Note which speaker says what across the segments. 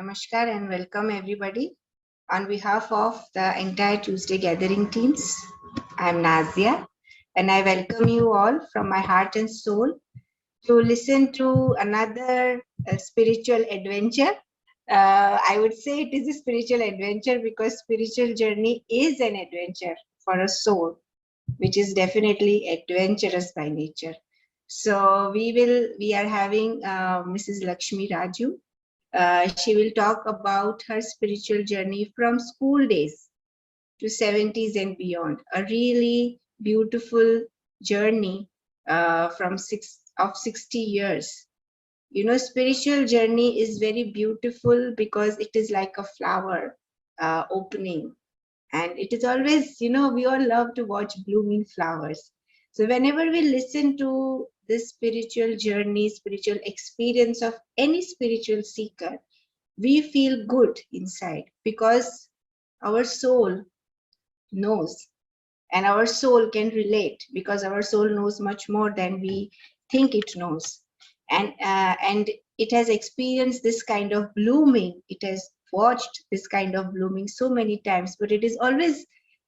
Speaker 1: Namaskar and welcome everybody. On behalf of the entire Tuesday Gathering teams, I'm Nazia and I welcome you all from my heart and soul to listen to another spiritual adventure. I would say it is a spiritual adventure because spiritual journey is an adventure for a soul, which is definitely adventurous by nature. So we are having Mrs. Lakshmi Raju. She will talk about her spiritual journey from school days to 70s and beyond. A really beautiful journey from 60 years. You know, spiritual journey is very beautiful because it is like a flower opening. And it is always, you know, we all love to watch blooming flowers. So whenever we listen to this spiritual journey, spiritual experience of any spiritual seeker, we feel good inside because our soul knows and our soul can relate because our soul knows much more than we think it knows. And it has experienced this kind of blooming. It has watched this kind of blooming so many times, but it is always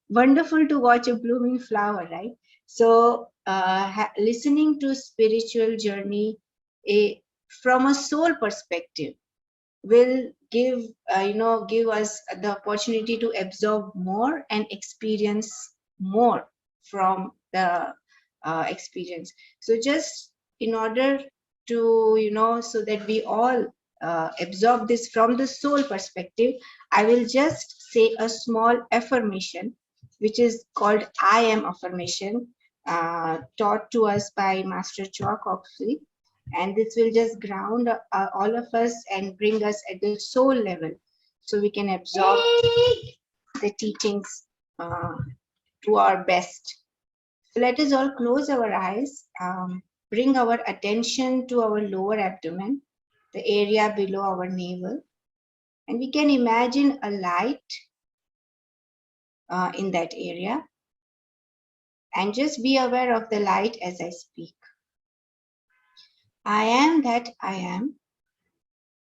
Speaker 1: wonderful to watch a blooming flower, right? So listening to spiritual journey from a soul perspective will give us the opportunity to absorb more and experience more from the experience. So just in order to so that we all absorb this from the soul perspective, I will just say a small affirmation which is called I am affirmation, taught to us by Master Chakra, and this will just ground all of us and bring us at the soul level so we can absorb the teachings to our best. So let us all close our eyes, bring our attention to our lower abdomen, the area below our navel, and we can imagine a light in that area, and just be aware of the light as I speak. I am that I am.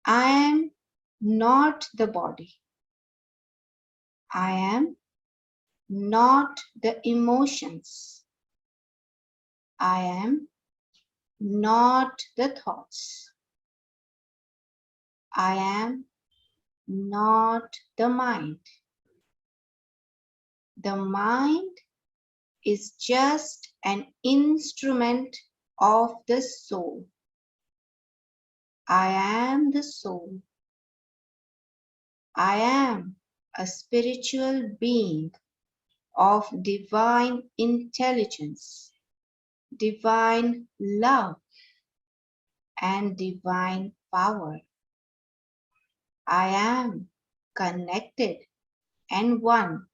Speaker 1: I am not the body. I am not the emotions. I am not the thoughts. I am not the mind. The mind is just an instrument of the soul. I am the soul. I am a spiritual being of divine intelligence, divine love, and divine power. I am connected and one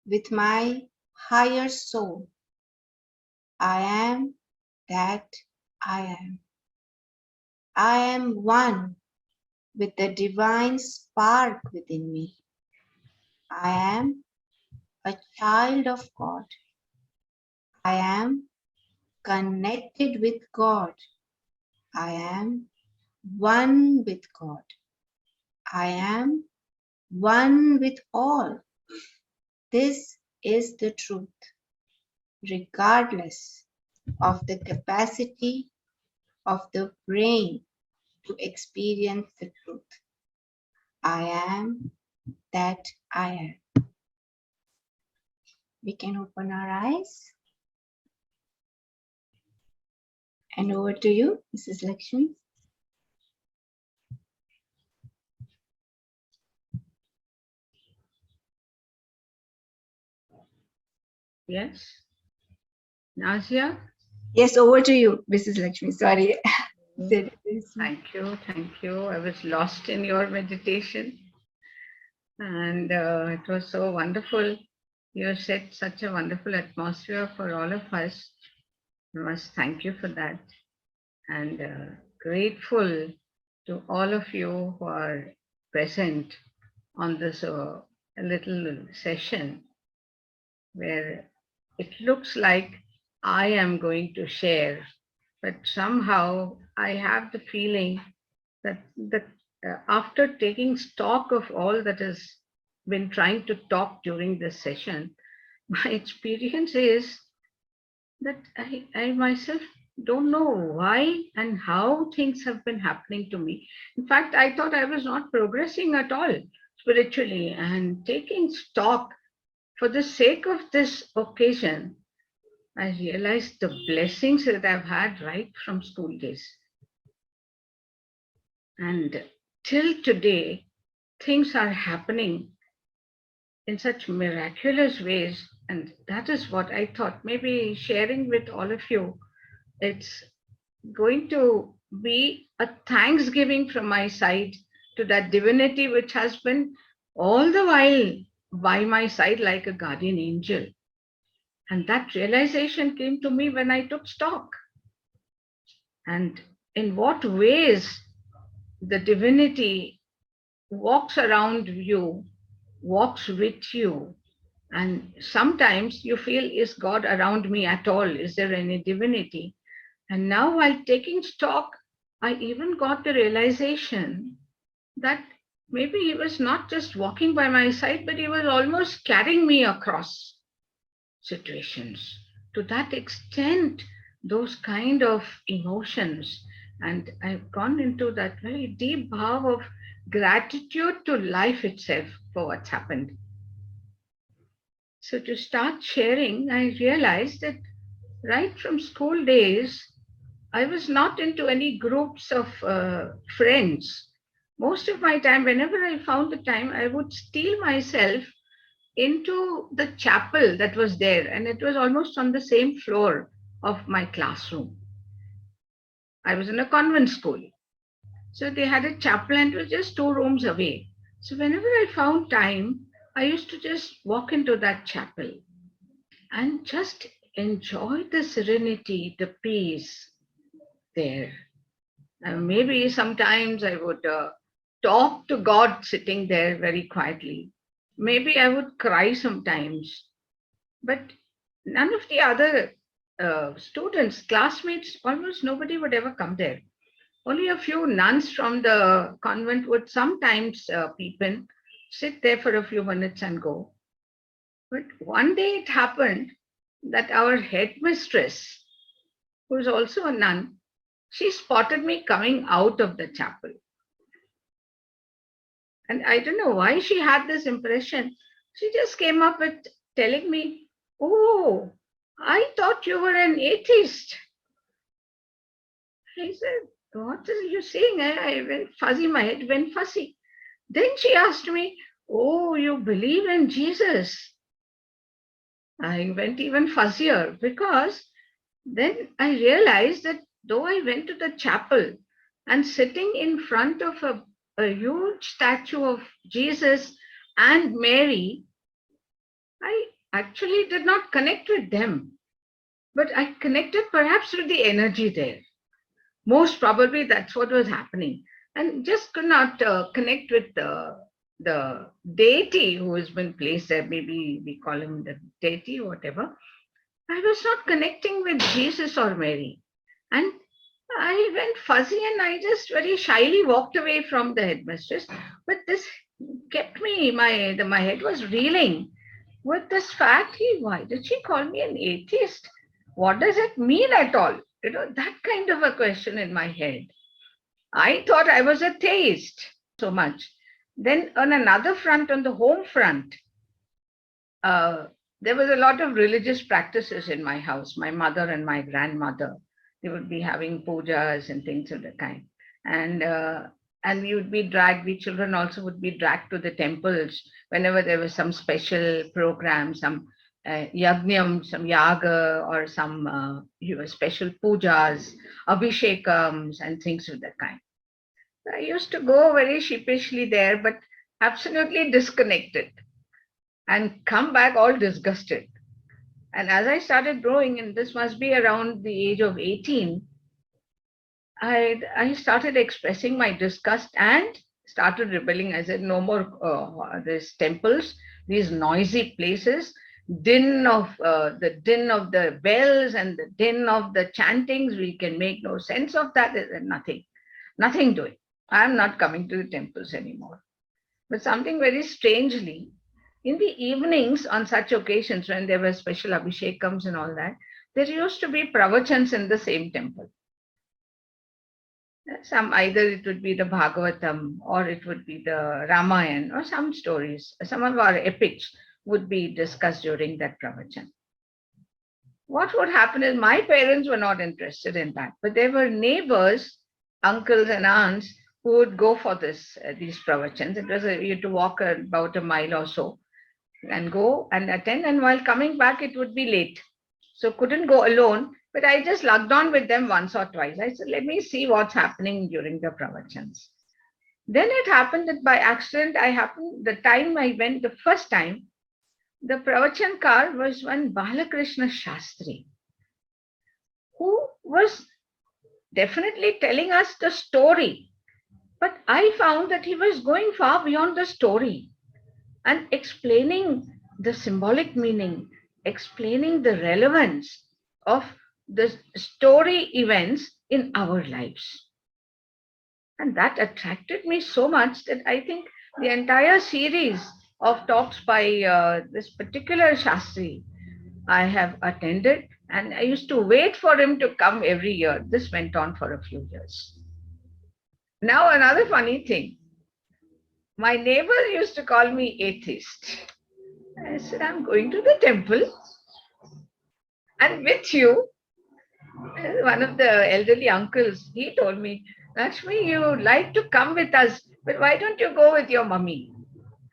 Speaker 1: with my higher soul. I am that I am. I am one with the divine spark within me. I am a child of God. I am connected with God. I am one with God. I am one with all. This is the truth, regardless of the capacity of the brain to experience the truth. I am that I am. We can open our eyes. And over to you, Mrs. Lakshmi.
Speaker 2: Yes. Nazia?
Speaker 1: Yes, over to you, Mrs. Lakshmi. Sorry.
Speaker 2: Thank you. Thank you. I was lost in your meditation. And it was so wonderful. You set such a wonderful atmosphere for all of us. I must thank you for that. And grateful to all of you who are present on this little session where it looks like I am going to share, but somehow I have the feeling that the after taking stock of all that has been trying to talk during this session, my experience is that I myself don't know why and how things have been happening to me. In fact, I thought I was not progressing at all spiritually, and taking stock for the sake of this occasion, I realized the blessings that I've had right from school days. And till today, things are happening in such miraculous ways. And that is what I thought, maybe sharing with all of you. It's going to be a thanksgiving from my side to that divinity which has been all the while by my side like a guardian angel. And that realization came to me when I took stock. And in what ways the divinity walks around you, walks with you. And sometimes you feel, is God around me at all? Is there any divinity? And now, while taking stock, I even got the realization that maybe he was not just walking by my side, but he was almost carrying me across situations. To that extent, those kind of emotions. And I've gone into that very deep bhav of gratitude to life itself for what's happened. So to start sharing, I realized that right from school days, I was not into any groups of friends. Most of my time, whenever I found the time, I would steal myself into the chapel that was there, and it was almost on the same floor of my classroom. I was in a convent school. So they had a chapel and it was just 2 rooms away. So whenever I found time, I used to just walk into that chapel and just enjoy the serenity, the peace there. Maybe sometimes I would talk to God sitting there very quietly. Maybe I would cry sometimes. But none of the other students, classmates, almost nobody would ever come there. Only a few nuns from the convent would sometimes peep in, sit there for a few minutes and go. But one day it happened that our headmistress, who is also a nun, she spotted me coming out of the chapel. And I don't know why she had this impression. She just came up with telling me, "Oh, I thought you were an atheist." I said, "What are you saying?" I went fuzzy, my head went fuzzy. Then she asked me, "Oh, you believe in Jesus?" I went even fuzzier, because then I realized that though I went to the chapel and sitting in front of a huge statue of Jesus and Mary, I actually did not connect with them, but I connected perhaps with the energy there. Most probably that's what was happening, and just could not connect with the deity who has been placed there. Maybe we call him the deity or whatever. I was not connecting with Jesus or Mary. And I went fuzzy and I just very shyly walked away from the headmistress. But this kept me, my head was reeling with this fact. Why did she call me an atheist? What does it mean at all? That kind of a question in my head. I thought I was a theist so much. Then on another front, on the home front, there was a lot of religious practices in my house. My mother and my grandmother, they would be having pujas and things of the kind. And we would be dragged, we children also would be dragged to the temples whenever there was some special program, some yajnam, some yaga, or some special pujas, abhishekams, and things of that kind. I used to go very sheepishly there, but absolutely disconnected, and come back all disgusted. And as I started growing, and this must be around the age of 18, I started expressing my disgust and started rebelling. I said, no more these temples, these noisy places, the din of the bells and the din of the chantings. We can make no sense of that. There's nothing to it. I'm not coming to the temples anymore. But something very strangely, in the evenings on such occasions when there were special abhishekams and all that, there used to be pravachans in the same temple. Some either it would be the Bhagavatam or it would be the Ramayana or some stories. Some of our epics would be discussed during that pravachan. What would happen is my parents were not interested in that, but there were neighbors, uncles and aunts who would go for these pravachans. It was you had to walk about a mile or so and go and attend. And while coming back, it would be late, so couldn't go alone. But I just lugged on with them once or twice. I said, let me see what's happening during the pravachans. Then it happened that by accident, the time I went the first time, the pravachankar was one Balakrishna Shastri, who was definitely telling us the story. But I found that he was going far beyond the story and explaining the symbolic meaning, explaining the relevance of the story events in our lives. And that attracted me so much that I think the entire series of talks by this particular Shastri I have attended, and I used to wait for him to come every year. This went on for a few years. Now, another funny thing. My neighbor used to call me atheist. I said, I'm going to the temple, and with you, one of the elderly uncles, he told me, Lakshmi, you like to come with us, but why don't you go with your mummy?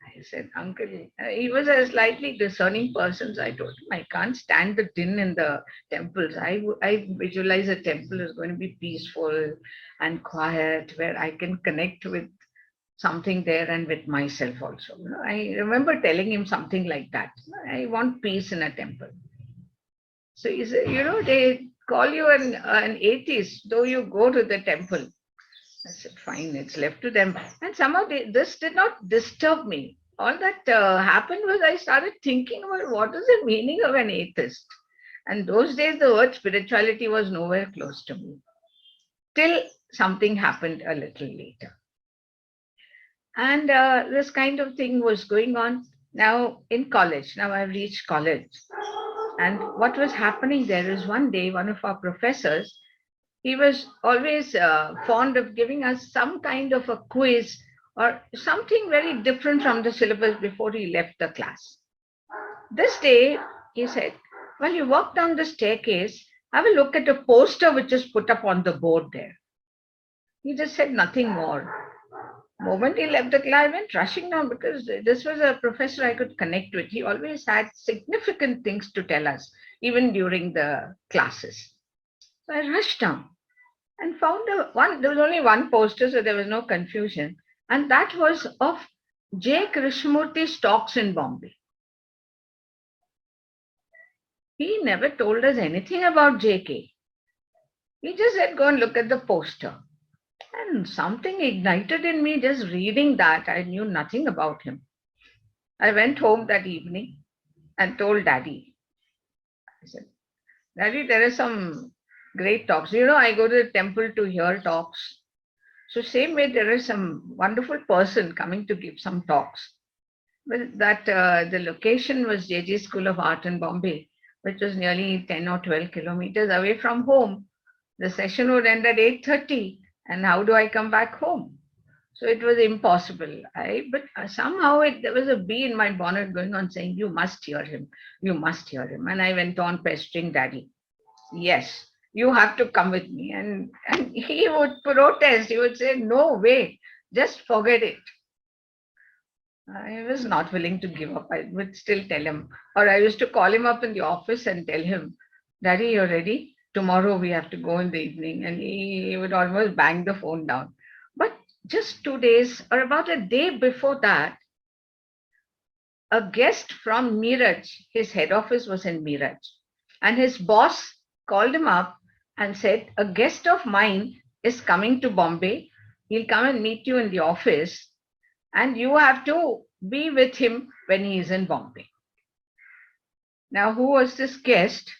Speaker 2: I said, Uncle, he was a slightly discerning person, so I told him, I can't stand the din in the temples. I visualize a temple is going to be peaceful and quiet, where I can connect with something there and with myself also. I remember telling him something like that. I want peace in a temple. So he said, they call you an atheist, though you go to the temple. I said, fine, it's left to them. And somehow this did not disturb me. All that happened was I started thinking about what is the meaning of an atheist. And those days, the word spirituality was nowhere close to me. Till something happened a little later. And this kind of thing was going on. Now in college, now I've reached college. And what was happening there is one day, one of our professors, he was always fond of giving us some kind of a quiz or something very different from the syllabus before he left the class. This day, he said, well, you walk down the staircase, have a look at a poster which is put up on the board there. He just said nothing more. The moment he left the class, I went rushing down because this was a professor I could connect with. He always had significant things to tell us, even during the classes. So I rushed down and found there was only one poster, so there was no confusion. And that was of J. Krishnamurti's talks in Bombay. He never told us anything about JK. He just said, go and look at the poster. And something ignited in me just reading that. I knew nothing about him. I went home that evening and told Daddy. I said, Daddy, there are some great talks. I go to the temple to hear talks. So same way, there is some wonderful person coming to give some talks. But that the location was JJ School of Art in Bombay, which was nearly 10 or 12 kilometers away from home. The session would end at 8:30. And how do I come back home? So it was impossible. But somehow there was a bee in my bonnet going on saying, you must hear him. You must hear him. And I went on pestering Daddy. Yes, you have to come with me. And he would protest. He would say, no way, just forget it. I was not willing to give up. I would still tell him. Or I used to call him up in the office and tell him, Daddy, you're ready? Tomorrow we have to go in the evening. And he would almost bang the phone down. But just 2 days or about a day before that, a guest from Meerut, his head office was in Meerut, and his boss called him up and said, a guest of mine is coming to Bombay. He'll come and meet you in the office and you have to be with him when he is in Bombay. Now, who was this guest?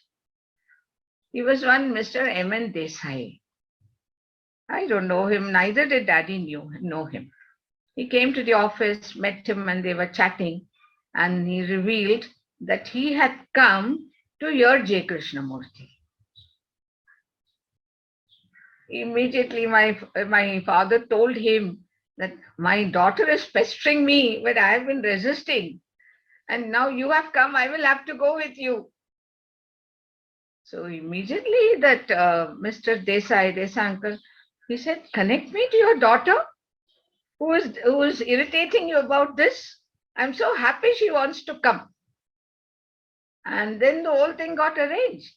Speaker 2: He was one Mr. M. N. Desai. I don't know him, neither did Daddy know him. He came to the office, met him, and they were chatting, and he revealed that he had come to hear J. Krishnamurti. Immediately, my father told him that my daughter is pestering me, but I have been resisting. And now you have come, I will have to go with you. So immediately that Mr. Desai uncle, he said, connect me to your daughter who is irritating you about this. I'm so happy she wants to come. And then the whole thing got arranged.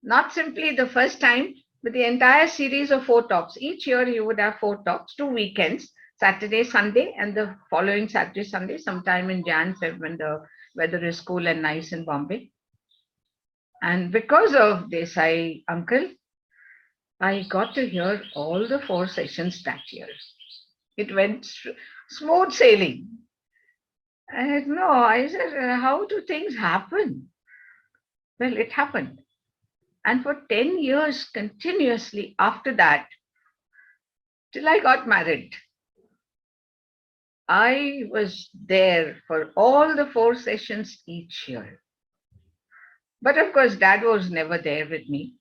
Speaker 2: Not simply the first time, but the entire series of 4 talks. Each year he would have 4 talks, 2 weekends, Saturday, Sunday, and the following Saturday, Sunday, sometime in Jan, Feb, when the weather is cool and nice in Bombay. And because of Desai uncle, I got to hear all the 4 sessions that year. It went smooth sailing. I said, how do things happen? Well, it happened. And for 10 years continuously after that, till I got married, I was there for all the 4 sessions each year. But of course, Dad was never there with me.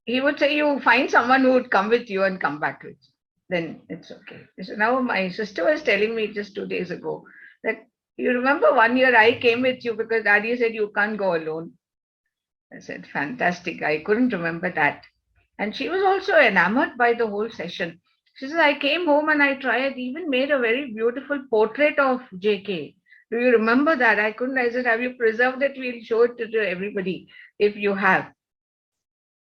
Speaker 2: He would say, you find someone who would come with you and come back with you. Then it's okay. So now my sister was telling me just 2 days ago that you remember one year I came with you because Daddy said you can't go alone. I said, fantastic. I couldn't remember that. And she was also enamored by the whole session. She says, I came home and I even made a very beautiful portrait of JK. Do you remember that? I couldn't. I said, have you preserved it? We'll show it to everybody if you have.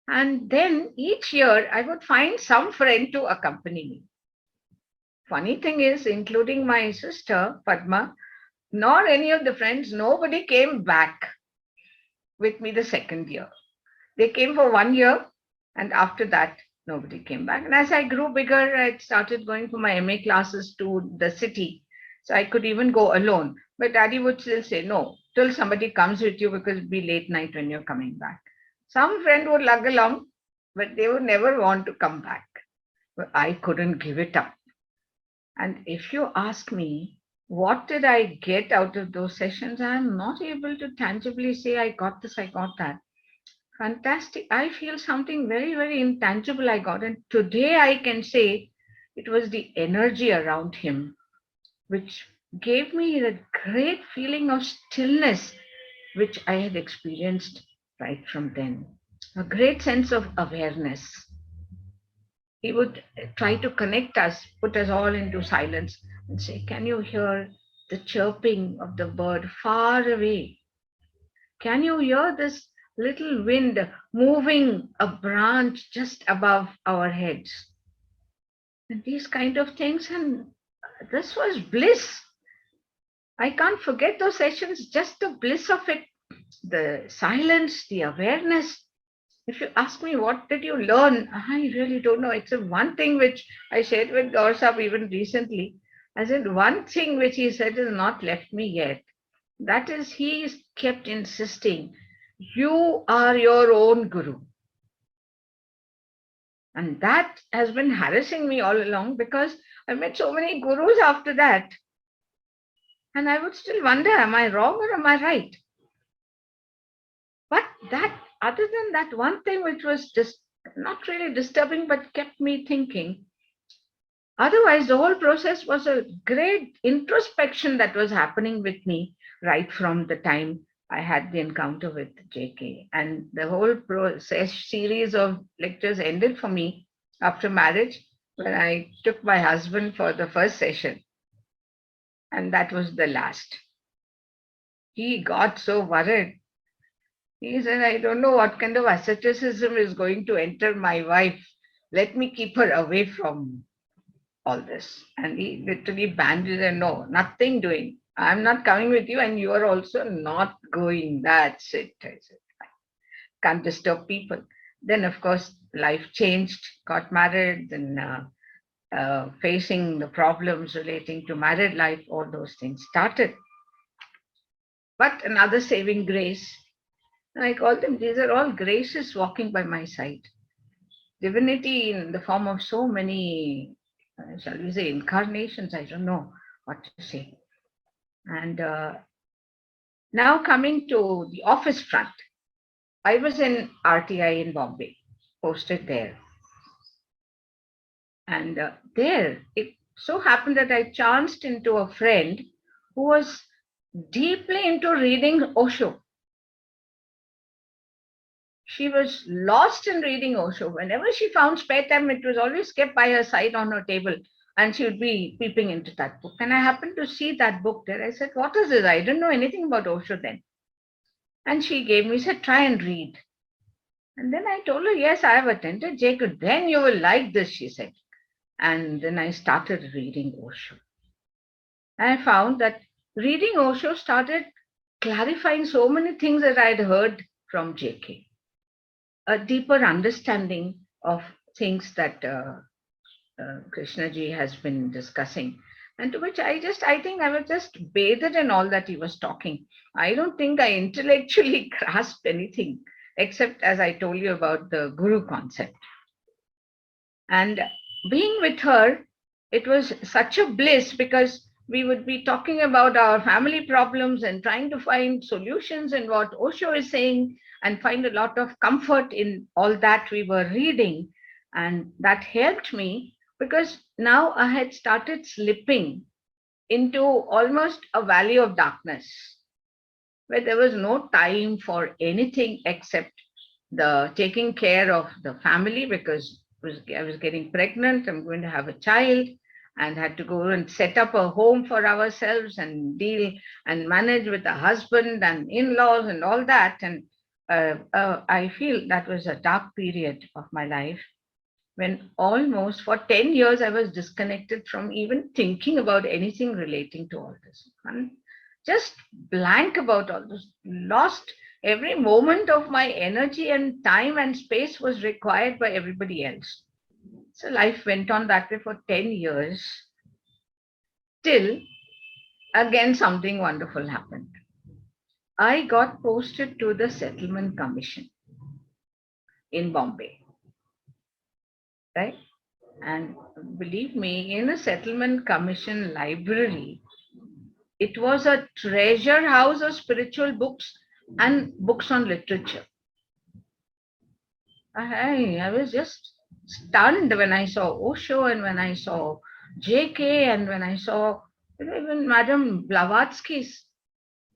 Speaker 2: And then each year I would find some friend to accompany me. Funny thing is, including my sister, Padma, nor any of the friends, nobody came back with me the second year. They came for 1 year, and after that, nobody came back. And as I grew bigger, I started going for my MA classes to the city. So I could even go alone. But Daddy would still say, no, till somebody comes with you because it'll be late night when you're coming back. Some friend would lug along, but they would never want to come back. But I couldn't give it up. And if you ask me, what did I get out of those sessions? I'm not able to tangibly say I got this, I got that. Fantastic. I feel something very, very intangible I got. And today I can say it was the energy around him, which gave me the great feeling of stillness, which I had experienced right from then. A great sense of awareness. He would try to connect us, put us all into silence and say, can you hear the chirping of the bird far away? Can you hear this little wind moving a branch just above our heads? And these kind of things, and this was bliss. I can't forget those sessions, just the bliss of it, the silence, the awareness. If you ask me, what did you learn? I really don't know. Except one thing which I shared with Gaur Sahib even recently. I said, one thing which he said has not left me yet. That is, he is kept insisting, you are your own guru. And that has been harassing me all along because I met so many gurus after that. And I would still wonder, am I wrong or am I right? But that, other than that one thing which was just not really disturbing, but kept me thinking, otherwise the whole process was a great introspection that was happening with me right from the time I had the encounter with JK. And the whole process series of lectures ended for me after marriage when I took my husband for the first session. And that was the last. He got so worried. He said, I don't know what kind of asceticism is going to enter my wife. Let me keep her away from all this. And he literally banned it and no, nothing doing. I'm not coming with you and you are also not going. That's it. I said, can't disturb people. Then, of course, life changed, got married, then facing the problems relating to married life, all those things started. But another saving grace, I call them, these are all graces walking by my side. divinity in the form of so many, shall we say, incarnations. I don't know what to say. And now coming to the office front, I was in RTI in Bombay, posted there. And there, it so happened that I chanced into a friend who was deeply into reading Osho. She was lost in reading Osho. Whenever she found spare time, it was always kept by her side on her table, and she would be peeping into that book. And I happened to see that book there. I said, "What is this? I didn't know anything about Osho then." And she gave me, said, "Try and read." And then I told her, "Yes, I have attended Jacob. Then you will like this," she said. And then I started reading Osho. And I found that reading Osho started clarifying so many things that I'd heard from JK. A deeper understanding of things that Krishnaji has been discussing, and to which I think I was just bathed in all that he was talking. I don't think I intellectually grasped anything, except as I told you about the guru concept. And being with her, it was such a bliss, because we would be talking about our family problems and trying to find solutions in what Osho is saying, and find a lot of comfort in all that we were reading. And that helped me, because now I had started slipping into almost a valley of darkness, where there was no time for anything except the taking care of the family, because I was getting pregnant, I'm going to have a child, and had to go and set up a home for ourselves and deal and manage with the husband and in-laws and all that. And I feel that was a dark period of my life, when almost for 10 years I was disconnected from even thinking about anything relating to all this. And just blank about all this, lost every moment of my energy, and time and space was required by everybody else. So life went on that way for 10 years, till again something wonderful happened. I got posted to the Settlement Commission in Bombay, right? And believe me, in a Settlement Commission library, it was a treasure house of spiritual books and books on literature. I was just stunned when I saw Osho, and when I saw JK, and when I saw even Madame Blavatsky's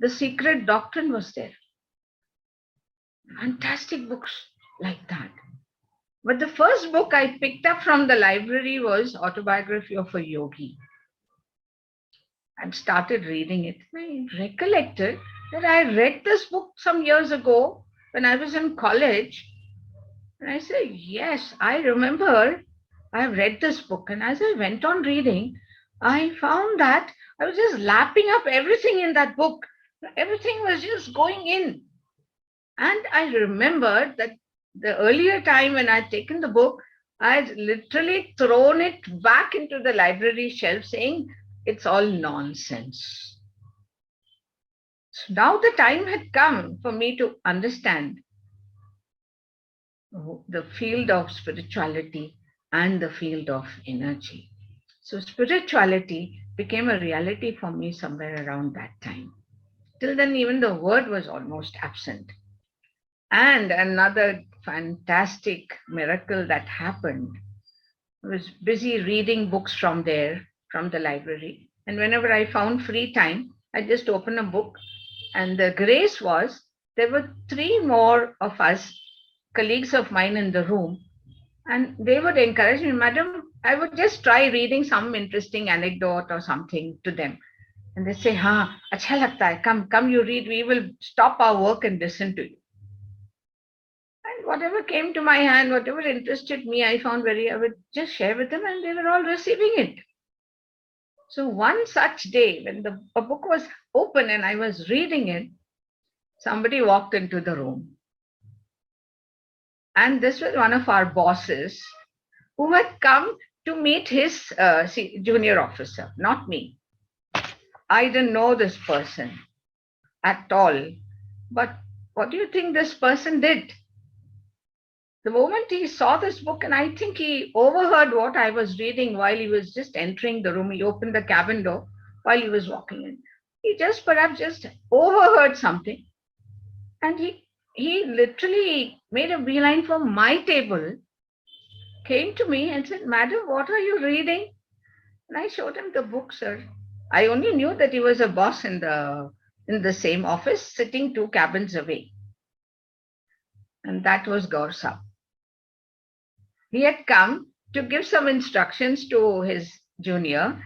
Speaker 2: The Secret Doctrine was there. Fantastic books like that. But the first book I picked up from the library was Autobiography of a Yogi, and started reading it. I recollected that I read this book some years ago when I was in college. And I said, yes, I remember I've read this book. And as I went on reading, I found that I was just lapping up everything in that book. Everything was just going in. And I remembered that the earlier time when I'd taken the book, I'd literally thrown it back into the library shelf, saying, it's all nonsense. So now the time had come for me to understand the field of spirituality and the field of energy. So spirituality became a reality for me somewhere around that time. Till then, even the word was almost absent. And another fantastic miracle that happened, I was busy reading books from there, from the library. And whenever I found free time, I just opened a book. And the grace was, there were 3 more of us, colleagues of mine in the room. And they would encourage me, Madam, I would just try reading some interesting anecdote or something to them. And they say, ha, acha lagta hai, come you read, we will stop our work and listen to you. And whatever came to my hand, whatever interested me, I would just share with them, and they were all receiving it. So one such day, when a book was open and I was reading it, somebody walked into the room. And this was one of our bosses who had come to meet his junior officer, not me. I didn't know this person at all. But what do you think this person did? the moment he saw this book, and I think he overheard what I was reading while he was just entering the room. He opened the cabin door while he was walking in. He just perhaps just overheard something, and he literally made a beeline for my table, came to me and said, "Madam, what are you reading?" And I showed him the book, sir. I only knew that he was a boss in the same office, sitting 2 cabins away, and that was Gaur Saab. He had come to give some instructions to his junior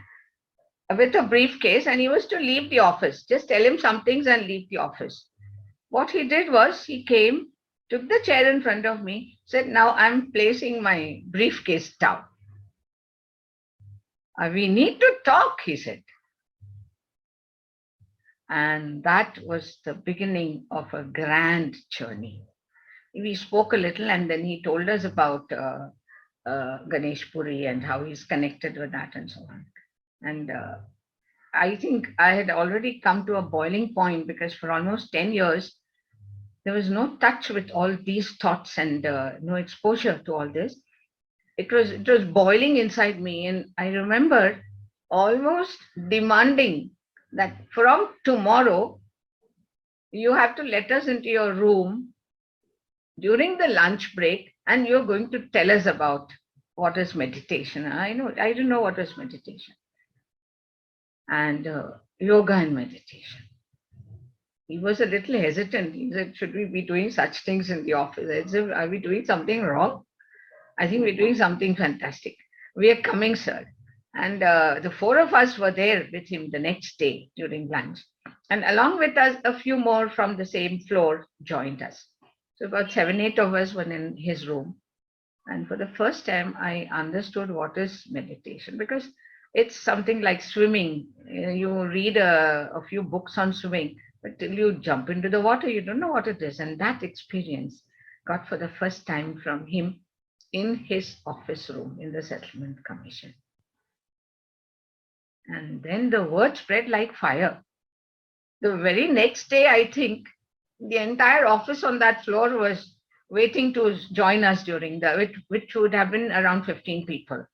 Speaker 2: with a briefcase, and he was to leave the office. Just tell him some things and leave the office. What he did was he came, took the chair in front of me, said, "Now I'm placing my briefcase down. We need to talk," he said. And that was the beginning of a grand journey. We spoke a little, and then he told us about Ganesh Puri and how he's connected with that and so on. And I think I had already come to a boiling point, because for almost 10 years, there was no touch with all these thoughts and no exposure to all this. It was boiling inside me. And I remember almost demanding that from tomorrow, you have to let us into your room during the lunch break, and you're going to tell us about what is meditation. I didn't know what was meditation. And yoga and meditation. He was a little hesitant. He said, "Should we be doing such things in the office?" I said, "Are we doing something wrong? I think we're doing something fantastic. We are coming, sir." And the 4 of us were there with him the next day during lunch. And along with us, a few more from the same floor joined us. So about 7, 8 of us were in his room. And for the first time, I understood what is meditation, because it's something like swimming. You read a few books on swimming, but till you jump into the water, you don't know what it is. And that experience got for the first time from him in his office room in the Settlement Commission. And then the word spread like fire. The very next day, I think, the entire office on that floor was waiting to join us during which would have been around 15 people.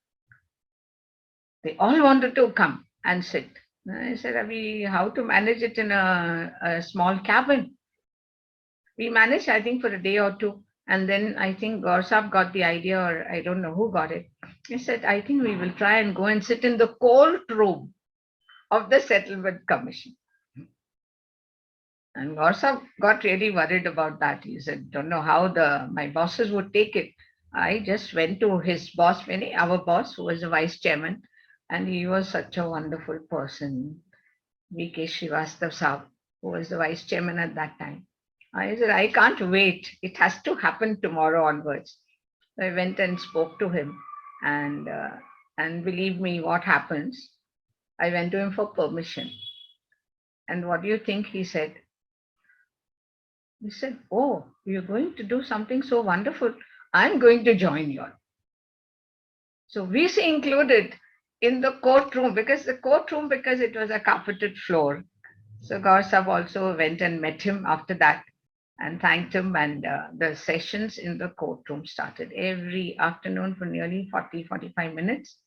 Speaker 2: They all wanted to come and sit. I said, how to manage it in a small cabin? We managed, I think, for a day or two. And then I think Gaur Saab got the idea, or I don't know who got it. He said, "I think we will try and go and sit in the cold room of the Settlement Commission." And Gaur Saab got really worried about that. He said, "Don't know how my bosses would take it." I just went to his boss, our boss, who was the vice chairman, and he was such a wonderful person, V.K. Srivastav Saab, who was the vice chairman at that time. I said, "I can't wait. It has to happen tomorrow onwards." I went and spoke to him, and believe me, what happens? I went to him for permission. And what do you think he said? He said, "Oh, you're going to do something so wonderful. I'm going to join you." So VC included in the courtroom, because it was a carpeted floor. So Gaur Saab also went and met him after that and thanked him. And the sessions in the courtroom started every afternoon for nearly 40-45 minutes.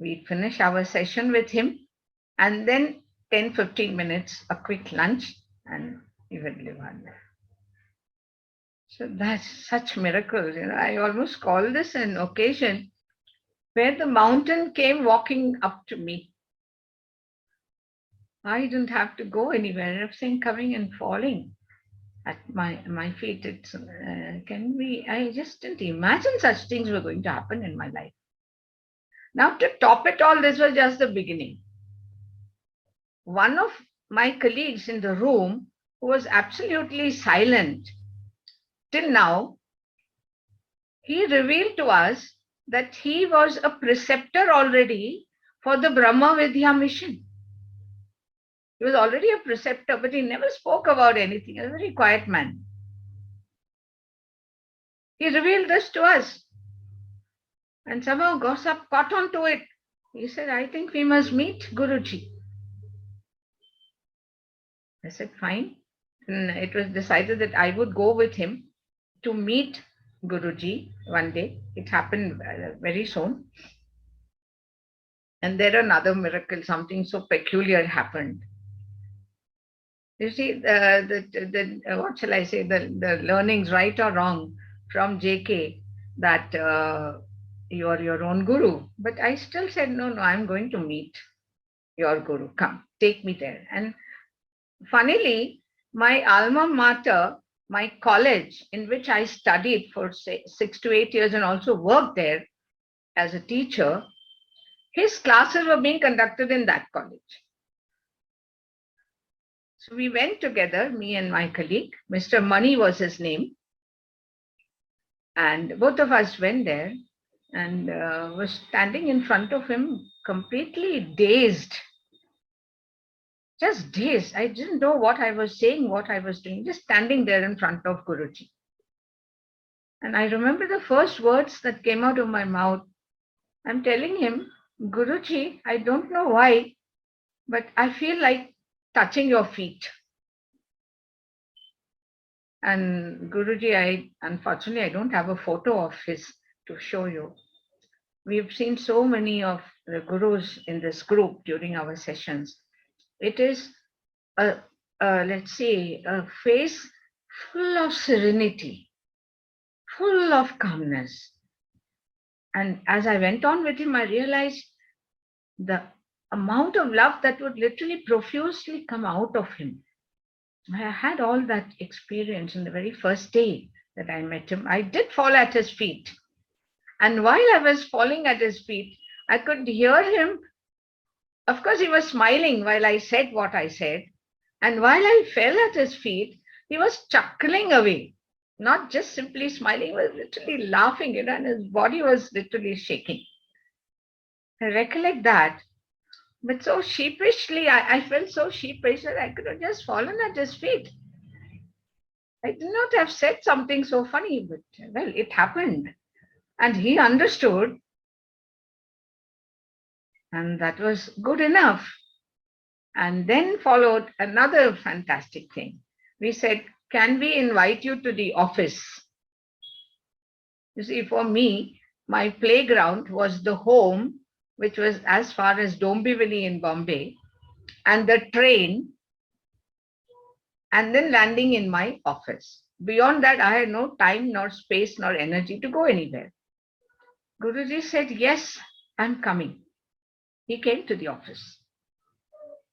Speaker 2: We'd finish our session with him, and then 10-15 minutes, a quick lunch, and he would live on there. So that's such miracles. I almost call this an occasion where the mountain came walking up to me. I didn't have to go anywhere. Everything coming and falling at my feet. I just didn't imagine such things were going to happen in my life. Now, to top it all, this was just the beginning. One of my colleagues in the room, who was absolutely silent till now, he revealed to us that he was a preceptor already for the Brahma Vidya mission. He was already a preceptor, but he never spoke about anything. He was a very quiet man. He revealed this to us. And somehow Gaur Saab caught on to it. He said, "I think we must meet Guruji." I said, "Fine." And it was decided that I would go with him to meet Guruji one day. It happened very soon. And then another miracle, something so peculiar happened. You see, what shall I say, the learnings, right or wrong, from JK, that you are your own guru. But I still said, no, I'm going to meet your guru. Come, take me there. And funnily, my alma mater, my college in which I studied for say 6 to 8 years and also worked there as a teacher, his classes were being conducted in that college. So we went together, me and my colleague, Mr. Mani was his name. And both of us went there and was standing in front of him completely dazed. Just dazed. I didn't know what I was saying, what I was doing, just standing there in front of Guruji. And I remember the first words that came out of my mouth. I'm telling him, Guruji, I don't know why, but I feel like touching your feet. And Guruji, unfortunately, I don't have a photo of his to show you. We've seen so many of the gurus in this group during our sessions. It is let's say, a face full of serenity, full of calmness. And as I went on with him, I realized the amount of love that would literally profusely come out of him. I had all that experience in the very first day that I met him. I did fall at his feet. And while I was falling at his feet, I could hear him. Of course, he was smiling while I said what I said. And while I fell at his feet, he was chuckling away, not just simply smiling, he was literally laughing, and his body was literally shaking. I recollect that. But so sheepishly, I felt so sheepish that I could have just fallen at his feet. I did not have said something so funny, but well, it happened. And he understood. And that was good enough. And then followed another fantastic thing. We said, can we invite you to the office? You see, for me, my playground was the home, which was as far as Dombivli in Bombay, and the train, and then landing in my office. Beyond that, I had no time, nor space, nor energy to go anywhere. Guruji said, yes, I'm coming. He came to the office.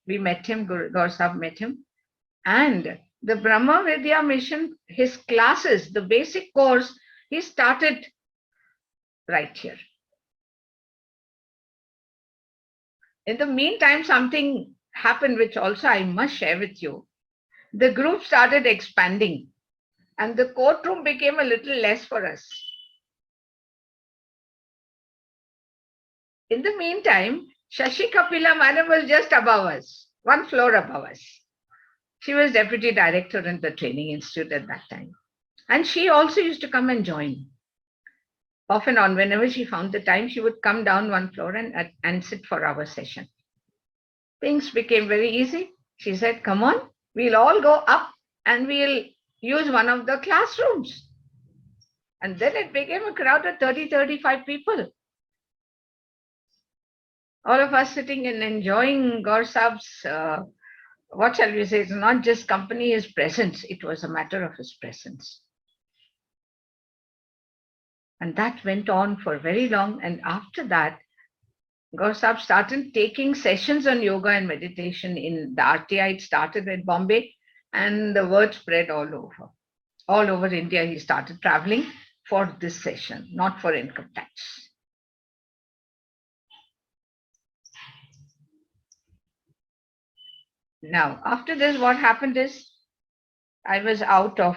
Speaker 2: We met him, Gaur Sahib met him. And the Brahma Vidya mission, his classes, the basic course, he started right here. In the meantime, something happened, which also I must share with you. The group started expanding and the courtroom became a little less for us. In the meantime, Shashi Kapila Madam was just above us, one floor above us. She was deputy director in the training institute at that time. And she also used to come and join. Off and on, whenever she found the time, she would come down one floor and sit for our session. Things became very easy. She said, come on, we'll all go up and we'll use one of the classrooms. And then it became a crowd of 30, 35 people. All of us sitting and enjoying Gaur Sahib's, what shall we say, it's not just company, his presence, it was a matter of his presence. And that went on for very long. And after that, Gaur Sahib started taking sessions on yoga and meditation in the RTI. It started in Bombay and the word spread all over. All over India, he started traveling for this session, not for income tax. Now, after this, what happened is, I was out of,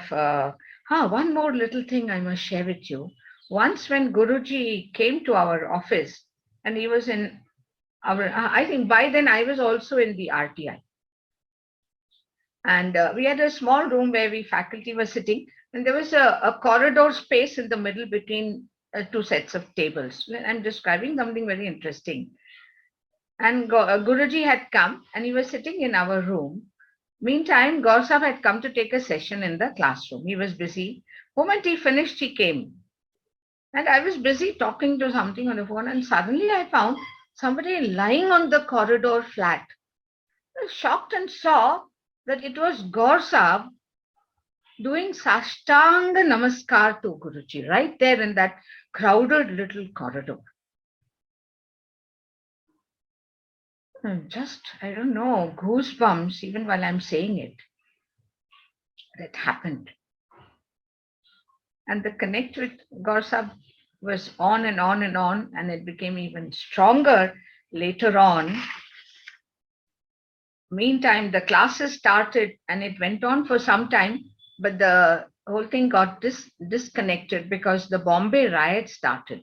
Speaker 2: one more little thing I must share with you. Once when Guruji came to our office, and he was in our, I think by then I was also in the RTI. And we had a small room where we faculty were sitting, and there was a corridor space in the middle between two sets of tables. I'm describing something very interesting. And Guruji had come and he was sitting in our room. Meantime, Gaur Sahib had come to take a session in the classroom. He was busy. The moment he finished, he came. And I was busy talking to something on the phone, and suddenly I found somebody lying on the corridor flat. I was shocked and saw that it was Gaur Sahib doing Sashtanga Namaskar to Guruji right there in that crowded little corridor. And just, I don't know, goosebumps even while I'm saying it. That happened. And the connect with Gaur Sahib was on and on and on, and it became even stronger later on. Meantime, the classes started and it went on for some time, but the whole thing got disconnected because the Bombay riot started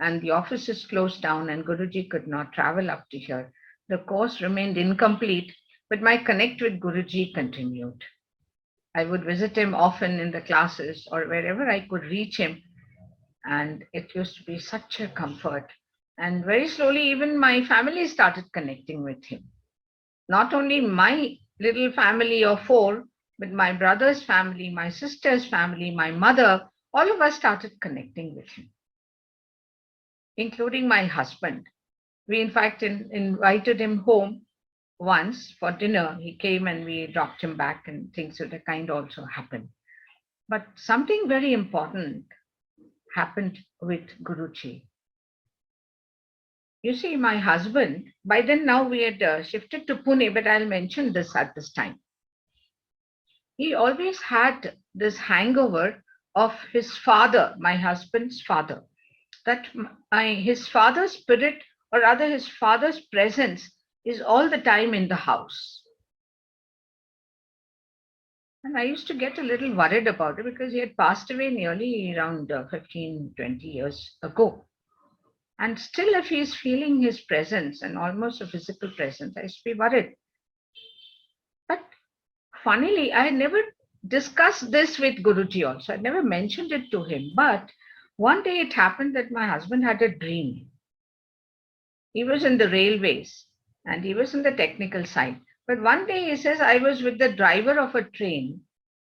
Speaker 2: and the offices closed down and Guruji could not travel up to here. The course remained incomplete, but my connect with Guruji continued. I would visit him often in the classes or wherever I could reach him, and it used to be such a comfort. And very slowly, even my family started connecting with him. Not only my little family of four, but my brother's family, my sister's family, my mother, all of us started connecting with him, including my husband. We, in fact, invited him home once for dinner. He came and we dropped him back, and things of the kind also happened. But something very important happened with Guruji. You see, my husband, by then now we had shifted to Pune, but I'll mention this at this time. He always had this hangover of his father, my husband's father, that his father's spirit, or rather his father's presence, is all the time in the house. And I used to get a little worried about it because he had passed away nearly around 15, 20 years ago. And still, if he's feeling his presence and almost a physical presence, I used to be worried. But funnily, I had never discussed this with Guruji also. I never mentioned it to him. But one day it happened that my husband had a dream. He was in the railways and he was in the technical side. But one day he says, I was with the driver of a train,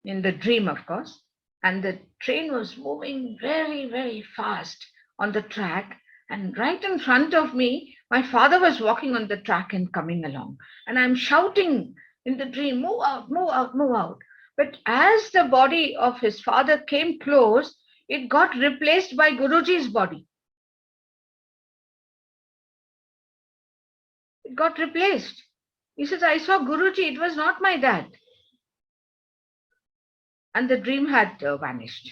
Speaker 2: in the dream, of course, and the train was moving very, very fast on the track. And right in front of me, my father was walking on the track and coming along. And I'm shouting in the dream, move out, move out, move out. But as the body of his father came close, it got replaced by Guruji's body. It got replaced. He says, I saw Guruji, it was not my dad. And the dream had vanished.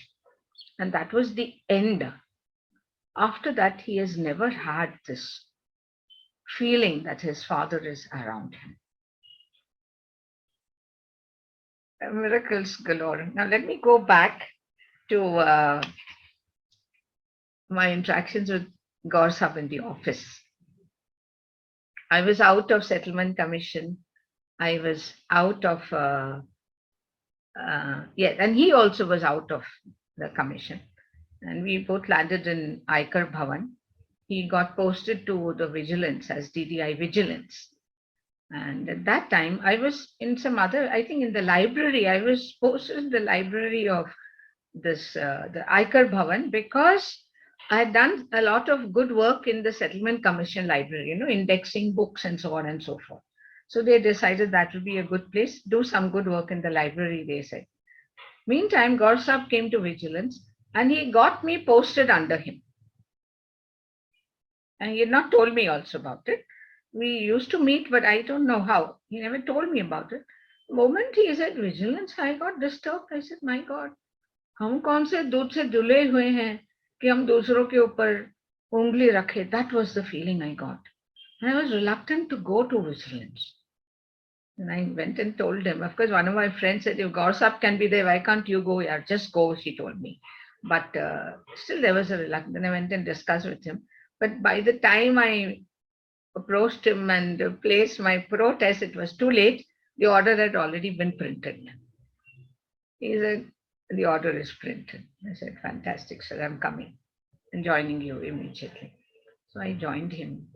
Speaker 2: And that was the end. After that, he has never had this feeling that his father is around him. Miracles galore. Now, let me go back to my interactions with Gaur Sahib in the office. I was out of settlement commission. I was out of, and he also was out of the commission. And we both landed in Aikar Bhavan. He got posted to the vigilance as DDI vigilance. And at that time, I was in some other, I think in the library, I was posted in the library of this, the Aikar Bhavan, because I had done a lot of good work in the Settlement Commission library, indexing books and so on and so forth. So they decided that would be a good place, do some good work in the library, they said. Meantime, Gaur Sahib came to vigilance and he got me posted under him. And he had not told me also about it. We used to meet, but I don't know how. He never told me about it. The moment he said vigilance, I got disturbed. I said, my God, हम कौन से दूध से धुले हुए हैं कि हम दूसरों के ऊपर उंगली रखे? That was the feeling I got. And I was reluctant to go to vigilance. And I went and told him. Of course, one of my friends said, if Gaur Sahib can be there, why can't you go? Yeah, just go, she told me. But still there was a reluctance. Then I went and discussed with him. But by the time I approached him and placed my protest, it was too late. The order had already been printed. He said, the order is printed. I said, fantastic, sir, I'm coming and joining you immediately. So I joined him,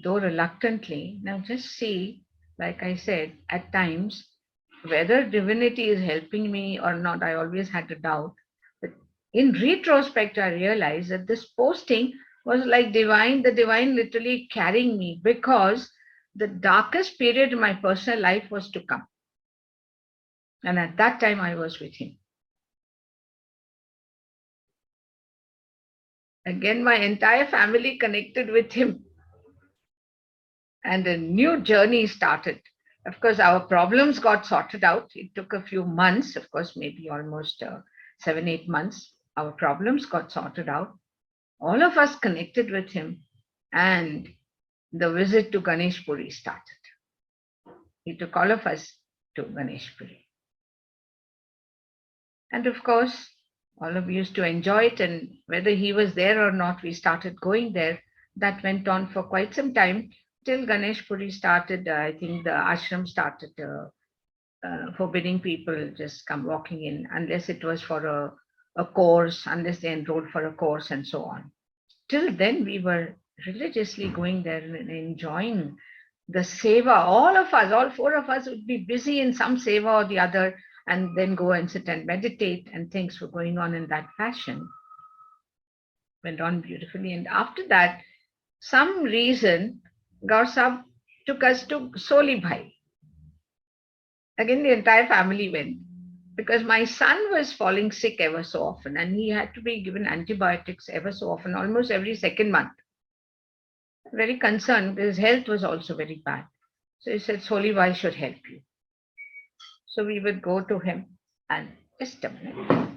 Speaker 2: though reluctantly. Now just see, like I said, at times, whether divinity is helping me or not, I always had a doubt. But in retrospect, I realized that this posting was like the divine literally carrying me, because the darkest period in my personal life was to come. And at that time, I was with him. Again, my entire family connected with him. And a new journey started. Of course, our problems got sorted out. It took a few months, of course, maybe almost 7-8 months. Our problems got sorted out. All of us connected with him, and the visit to Ganesh Puri started. He took all of us to Ganesh Puri. And of course, all of us used to enjoy it, and whether he was there or not, we started going there. That went on for quite some time till Ganesh Puri started. I think the ashram started forbidding people just come walking in unless it was for a course, unless they enrolled for a course and so on. Till then, we were religiously going there and enjoying the seva. All of us, all 4 of us would be busy in some seva or the other, and then go and sit and meditate, and things were going on in that fashion. Went on beautifully. And after that, some reason, Gaur Sahib took us to Soli Bhai. Again, the entire family went, because my son was falling sick ever so often, and he had to be given antibiotics ever so often, almost every second month. Very concerned, because his health was also very bad. So he said, Soli Bhai should help you. So we would go to him, and just a minute.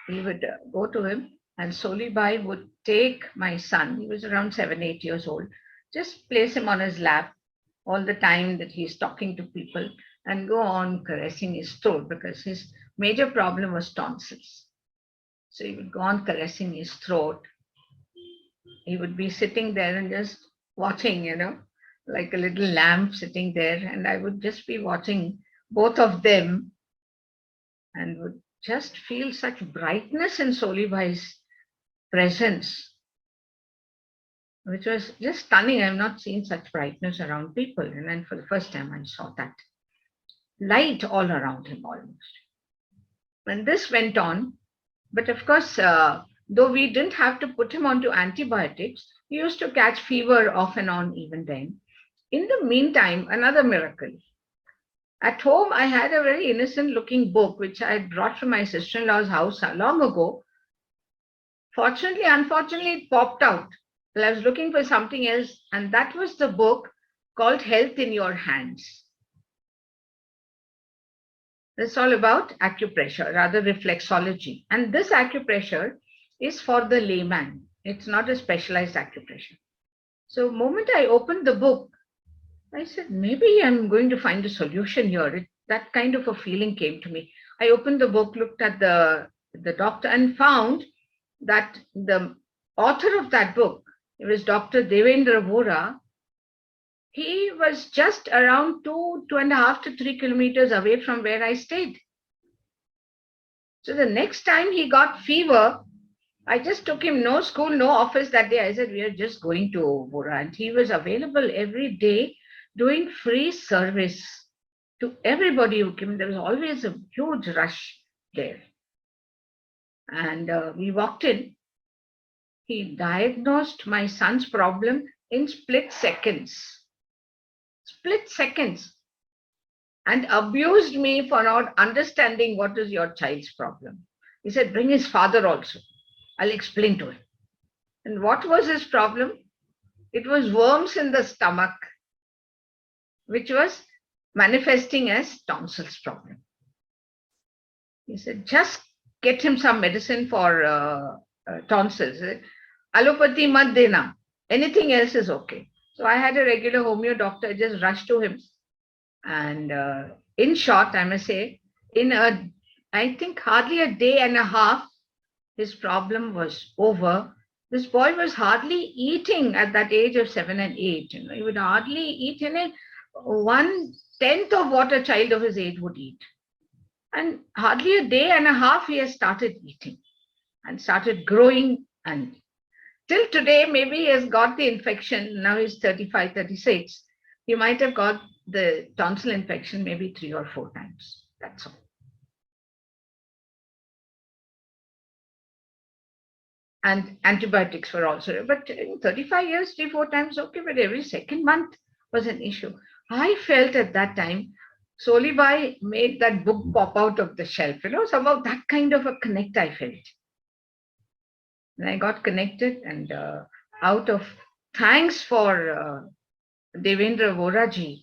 Speaker 2: We would go to him, and Soli Bhai would take my son. He was around 7-8 years old. Just place him on his lap all the time that he's talking to people, and go on caressing his throat, because his major problem was tonsils. So he would go on caressing his throat. He would be sitting there and just watching, like a little lamb sitting there. And I would just be watching both of them, and would just feel such brightness in Soli Bhai's presence, which was just stunning. I've not seen such brightness around people. And then for the first time, I saw that light all around him almost. And this went on. But of course, though we didn't have to put him onto antibiotics, he used to catch fever off and on even then. In the meantime, another miracle. At home, I had a very innocent looking book, which I had brought from my sister-in-law's house long ago. Fortunately, unfortunately, it popped out. Well, I was looking for something else, and that was the book called Health in Your Hands. It's all about acupressure, rather reflexology. And this acupressure is for the layman. It's not a specialized acupressure. So the moment I opened the book, I said, maybe I'm going to find a solution here. That kind of a feeling came to me. I opened the book, looked at the doctor, and found that the author of that book, it was Dr. Devendra Vora. He was just around 2.5 to 3 kilometers away from where I stayed. So the next time he got fever, I just took him, no school, no office that day. I said, we are just going to Vora. And he was available every day doing free service to everybody who came. There was always a huge rush there. And we walked in. He diagnosed my son's problem in split seconds. And abused me for not understanding what is your child's problem. He said, bring his father also. I'll explain to him. And what was his problem? It was worms in the stomach, which was manifesting as tonsils problem. He said, just get him some medicine for tonsils. Allopathy mat dena. Anything else is okay. So I had a regular homeo doctor. I just rushed to him. And in short, I must say, I think hardly a day and a half, his problem was over. This boy was hardly eating at that age of 7 and 8. He would hardly eat 1/10 of what a child of his age would eat. And hardly a day and a half, he has started eating and started growing. And till today, maybe he has got the infection. Now he's 35, 36. He might have got the tonsil infection maybe 3 or 4 times. That's all. And antibiotics were also, but in 35 years, 3, 4 times, okay, but every second month was an issue. I felt at that time, Solibai made that book pop out of the shelf, somehow that kind of a connect I felt. And I got connected, and out of thanks for Devendra Voraji,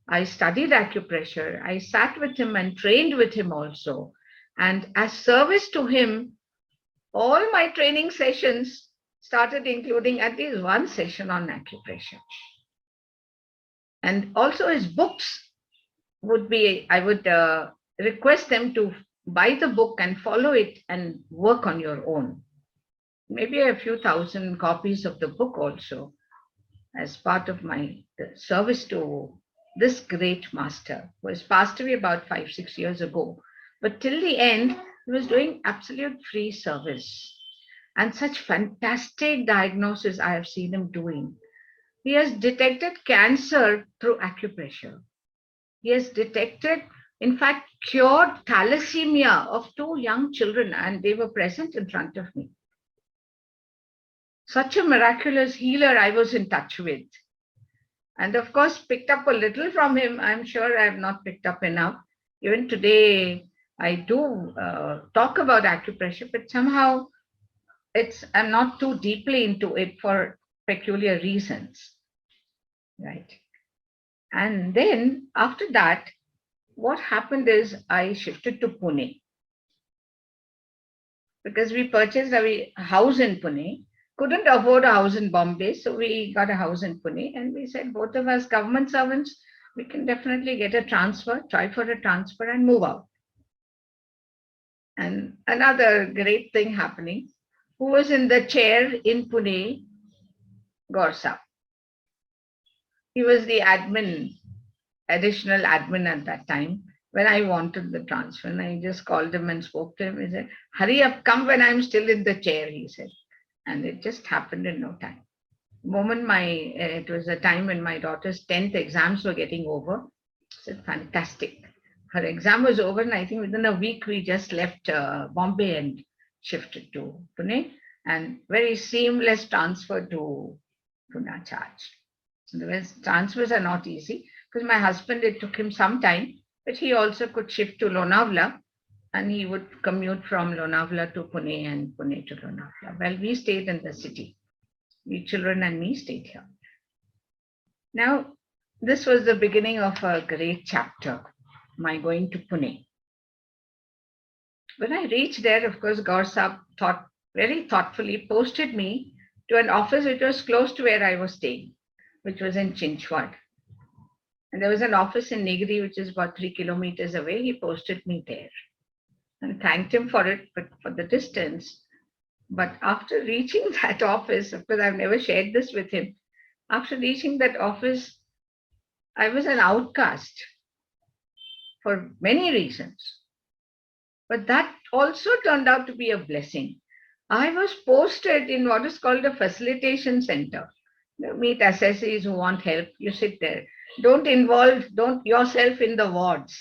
Speaker 2: I studied acupressure. I sat with him and trained with him also. And as service to him, all my training sessions started including at least one session on acupressure. And also his books would be, I would request them to buy the book and follow it and work on your own. Maybe a few thousand copies of the book also as part of my service to this great master who has passed away about 5, 6 years ago. But till the end, he was doing absolute free service. And such fantastic diagnosis I have seen him doing. He has detected cancer through acupressure. He has detected, in fact, cured thalassemia of 2 young children, and they were present in front of me. Such a miraculous healer I was in touch with. And of course, picked up a little from him. I'm sure I have not picked up enough. Even today, I do talk about acupressure, but somehow I'm not too deeply into it for peculiar reasons, right? And then after that, what happened is I shifted to Pune because we purchased a house in Pune, couldn't afford a house in Bombay, so we got a house in Pune, and we said both of us government servants, we can definitely get a transfer, try for a transfer and move out. And another great thing happening, who was in the chair in Pune? Gorsa. He was the additional admin at that time when I wanted the transfer. And I just called him and spoke to him. He said, hurry up, come when I'm still in the chair, he said. And it just happened in no time. The moment it was a time when my daughter's 10th exams were getting over. I said, fantastic. Her exam was over, and I think within a week we just left Bombay and shifted to Pune, and very seamless transfer to Pune charge. So the transfers are not easy because my husband, it took him some time, but he also could shift to Lonavala, and he would commute from Lonavala to Pune and Pune to Lonavala. Well, we stayed in the city. We children and me stayed here. Now, this was the beginning of a great chapter, my going to Pune. When I reached there, of course, Gaur Saab very thoughtfully posted me to an office which was close to where I was staying, which was in Chinchwad. And there was an office in Nigri, which is about 3 kilometers away. He posted me there and thanked him for it, but for the distance. But after reaching that office, of course, I've never shared this with him. After reaching that office, I was an outcast for many reasons. But that also turned out to be a blessing. I was posted in what is called a facilitation center. You meet assessees who want help, you sit there. Don't involve yourself in the wards.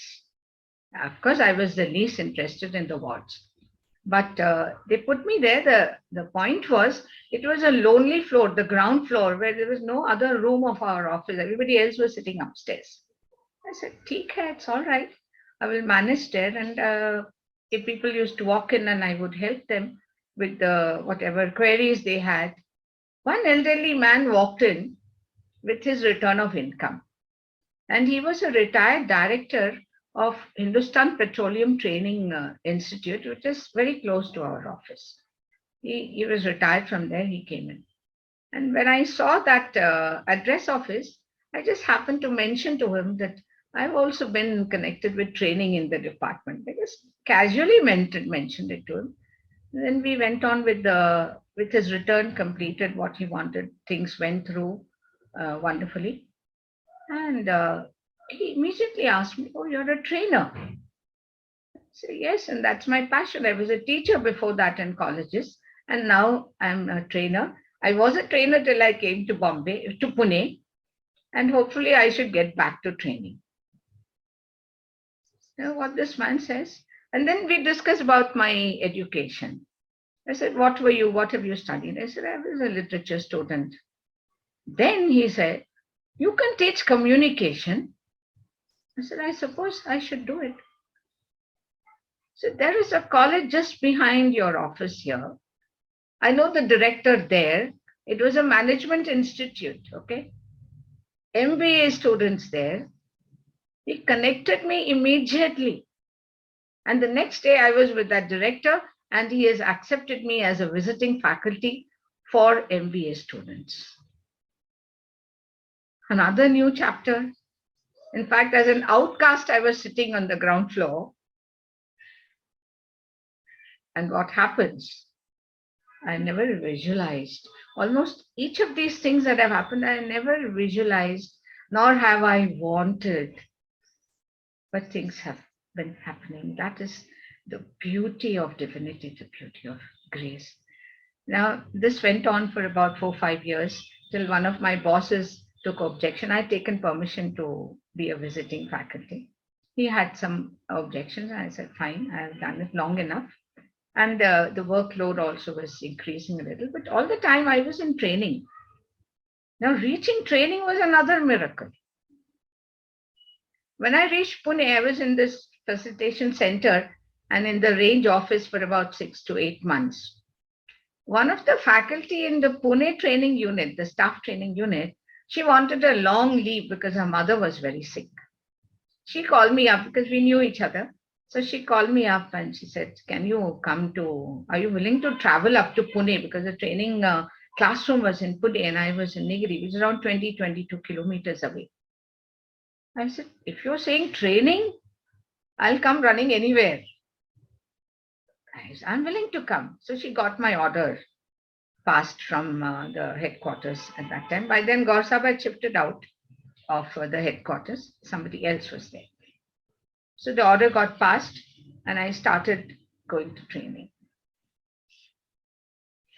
Speaker 2: Of course, I was the least interested in the wards. But they put me there. The point was, it was a lonely floor, the ground floor, where there was no other room of our office. Everybody else was sitting upstairs. I said, "Theek hai, it's all right. I will manage there." And if people used to walk in, and I would help them with whatever queries they had. One elderly man walked in with his return of income. And he was a retired director of Hindustan Petroleum Training Institute, which is very close to our office. He was retired from there, he came in. And when I saw that address of his, I just happened to mention to him that I've also been connected with training in the department. I just casually mentioned it to him. And then we went on with his return completed what he wanted. Things went through wonderfully. And he immediately asked me, "Oh, you're a trainer?" I said, "Yes, and that's my passion. I was a teacher before that in colleges, and now I'm a trainer. I was a trainer till I came to Pune. and hopefully I should get back to training. You know what this man says? And then we discuss about my education. I said, what have you studied? I said, I was a literature student. Then he said, you can teach communication. I said, I suppose I should do it. So there is a college just behind your office here. I know the director there. It was a management institute, okay? MBA students there. He connected me immediately. And the next day I was with that director, and he has accepted me as a visiting faculty for MBA students. Another new chapter. In fact, as an outcast, I was sitting on the ground floor. And what happens? I never visualized. Almost each of these things that have happened, I never visualized, nor have I wanted. But things have been happening. That is the beauty of divinity, the beauty of grace. Now, this went on for about 4 or 5 years till one of my bosses took objection. I'd taken permission to be a visiting faculty. He had some objections, and I said, fine, I've done it long enough. And the workload also was increasing a little, but all the time I was in training. Now, reaching training was another miracle. When I reached Pune, I was in this facilitation center and in the range office for about 6 to 8 months. One of the faculty in the Pune training unit, the staff training unit, she wanted a long leave because her mother was very sick. She called me up because we knew each other. So she called me up and she said, are you willing to travel up to Pune? Because the training classroom was in Pune and I was in Nigri, which is around 22 kilometers away. I said, if you're saying training, I'll come running anywhere. I said, I'm willing to come. So she got my order passed from the headquarters at that time. By then, Gaur Sahib had shifted out of the headquarters. Somebody else was there. So the order got passed and I started going to training.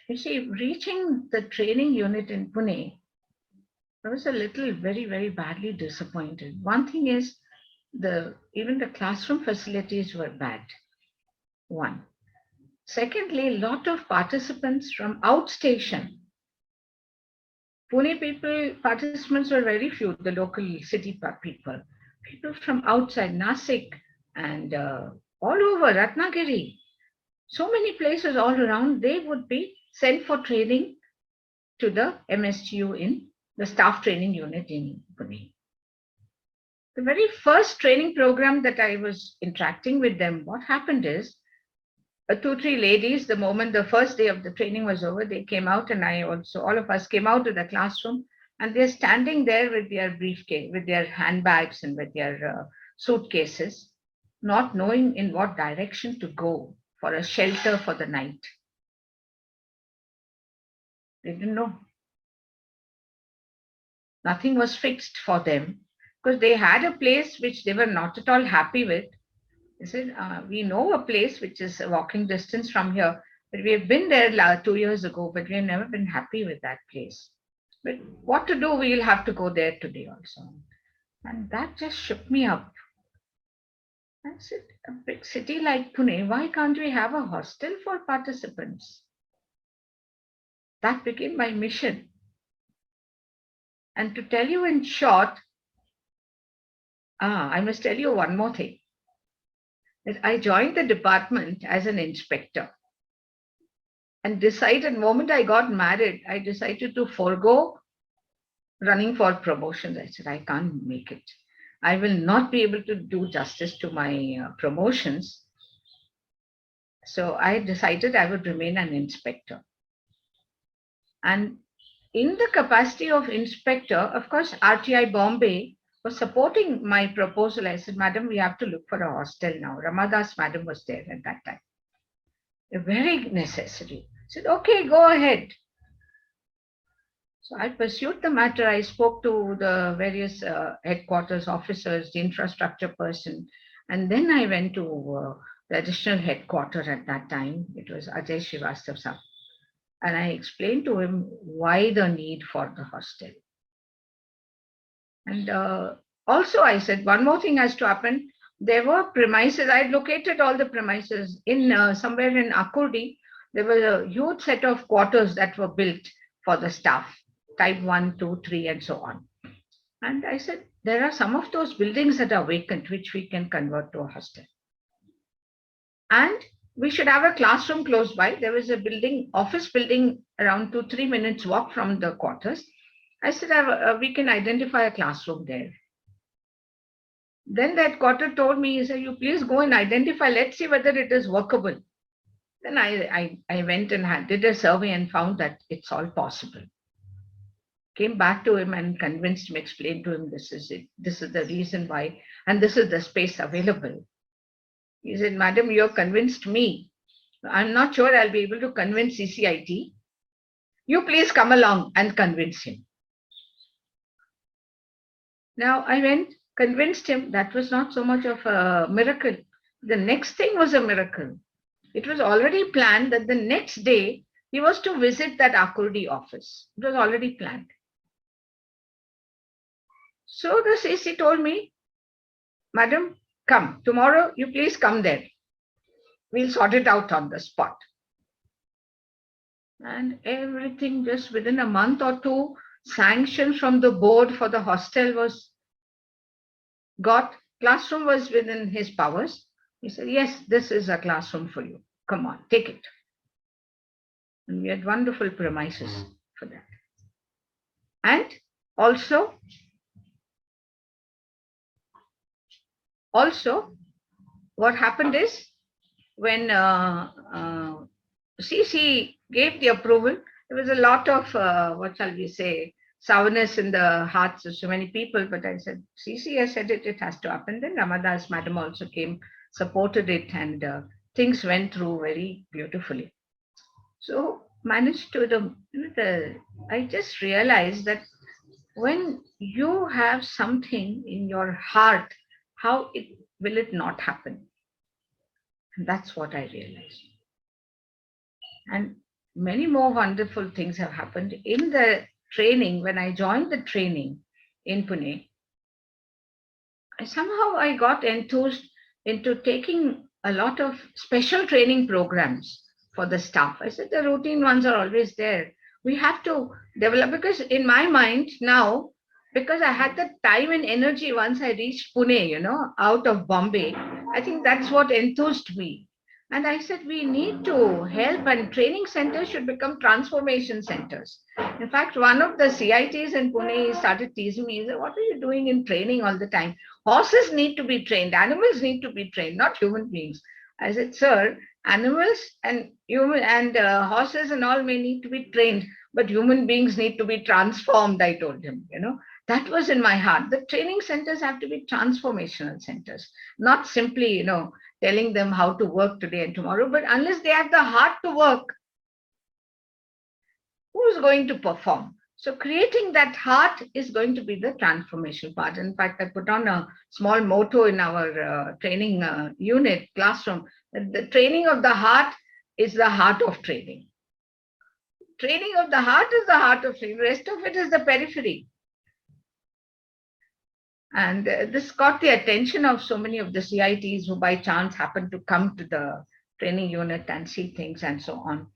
Speaker 2: You see, reaching the training unit in Pune, I was a little very, very badly disappointed. One thing is, even the classroom facilities were bad. One. Secondly, a lot of participants from outstation. Pune participants were very few, the local city people. People from outside, Nasik and all over Ratnagiri. So many places all around, they would be sent for training to the MSTU in the staff training unit in Pune. The very first training program that I was interacting with them, what happened is, 2, 3 ladies, the moment the first day of the training was over, they came out and all of us came out to the classroom and they're standing there with their briefcase, with their handbags and with their suitcases, not knowing in what direction to go for a shelter for the night. They didn't know. Nothing was fixed for them because they had a place which they were not at all happy with. They said, we know a place which is a walking distance from here, but we have been there 2 years ago, but we have never been happy with that place. But what to do? We'll have to go there today also. And that just shook me up. I said, a big city like Pune, why can't we have a hostel for participants? That became my mission. And to tell you in short, I must tell you one more thing. That I joined the department as an inspector and decided, the moment I got married, I decided to forego running for promotions. I said, I can't make it. I will not be able to do justice to my promotions. So I decided I would remain an inspector. And in the capacity of inspector, of course, RTI Bombay was supporting my proposal. I said, Madam, we have to look for a hostel now. Ramadas Madam was there at that time. Very necessary. I said, okay, go ahead. So I pursued the matter. I spoke to the various headquarters officers, the infrastructure person, and then I went to the additional headquarters at that time. It was Ajay Srivastav sir. And I explained to him why the need for the hostel. And also I said, one more thing has to happen. There were premises. I located all the premises in somewhere in Akurdi. There was a huge set of quarters that were built for the staff, type 1, 2, 3, and so on. And I said, there are some of those buildings that are vacant, which we can convert to a hostel. And we should have a classroom close by. There was a building, office building, around 2-3 minutes walk from the quarters. I said, we can identify a classroom there. Then that quarter told me, he said, you please go and identify, let's see whether it is workable. Then I went and did a survey and found that it's all possible. Came back to him and convinced him, explained to him, this is it, this is the reason why, and this is the space available. He said, Madam, you have convinced me. I'm not sure I'll be able to convince CCIT. You please come along and convince him. Now I went, convinced him. That was not so much of a miracle. The next thing was a miracle. It was already planned that the next day he was to visit that Akurdi office. It was already planned. So the CC told me, Madam, come. Tomorrow you please come there. We'll sort it out on the spot. And everything just within a month or two, sanction from the board for the hostel was got. Classroom was within his powers. He said, yes, this is a classroom for you. Come on, take it. And we had wonderful premises for that. And also, what happened is, when CC gave the approval, there was a lot of, what shall we say, sourness in the hearts of so many people. But I said, CC has said it, it has to happen. Then Ramadas Madam also came, supported it, and things went through very beautifully. So managed to, I just realized that when you have something in your heart, how will it not happen? And that's what I realized. And many more wonderful things have happened in the training. When I joined the training in Pune, somehow I got enthused into taking a lot of special training programs for the staff. I said, the routine ones are always there. We have to develop, because in my mind now, because I had the time and energy once I reached Pune, out of Bombay, I think that's what enthused me. And I said, we need to help, and training centers should become transformation centers. In fact, one of the CITs in Pune started teasing me. He said, what are you doing in training all the time? Horses need to be trained. Animals need to be trained, not human beings. I said, sir, animals and horses and all may need to be trained, but human beings need to be transformed, I told him, That was in my heart. The training centers have to be transformational centers, not simply, telling them how to work today and tomorrow, but unless they have the heart to work, who's going to perform? So creating that heart is going to be the transformation part. In fact, I put on a small motto in our training unit classroom, that the training of the heart is the heart of training. Training of the heart is the heart of training. The rest of it is the periphery. And this got the attention of so many of the CITs who by chance happened to come to the training unit and see things and so on.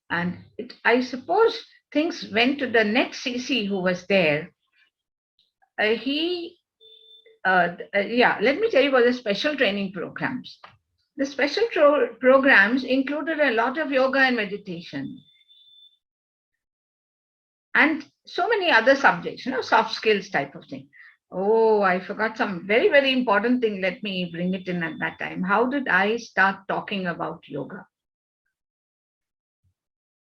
Speaker 2: And I suppose things went to the next CC who was there. Let me tell you about the special training programs. The special programs included a lot of yoga and meditation. And so many other subjects, soft skills type of thing. Oh, I forgot some very, very important thing. Let me bring it in at that time. How did I start talking about yoga?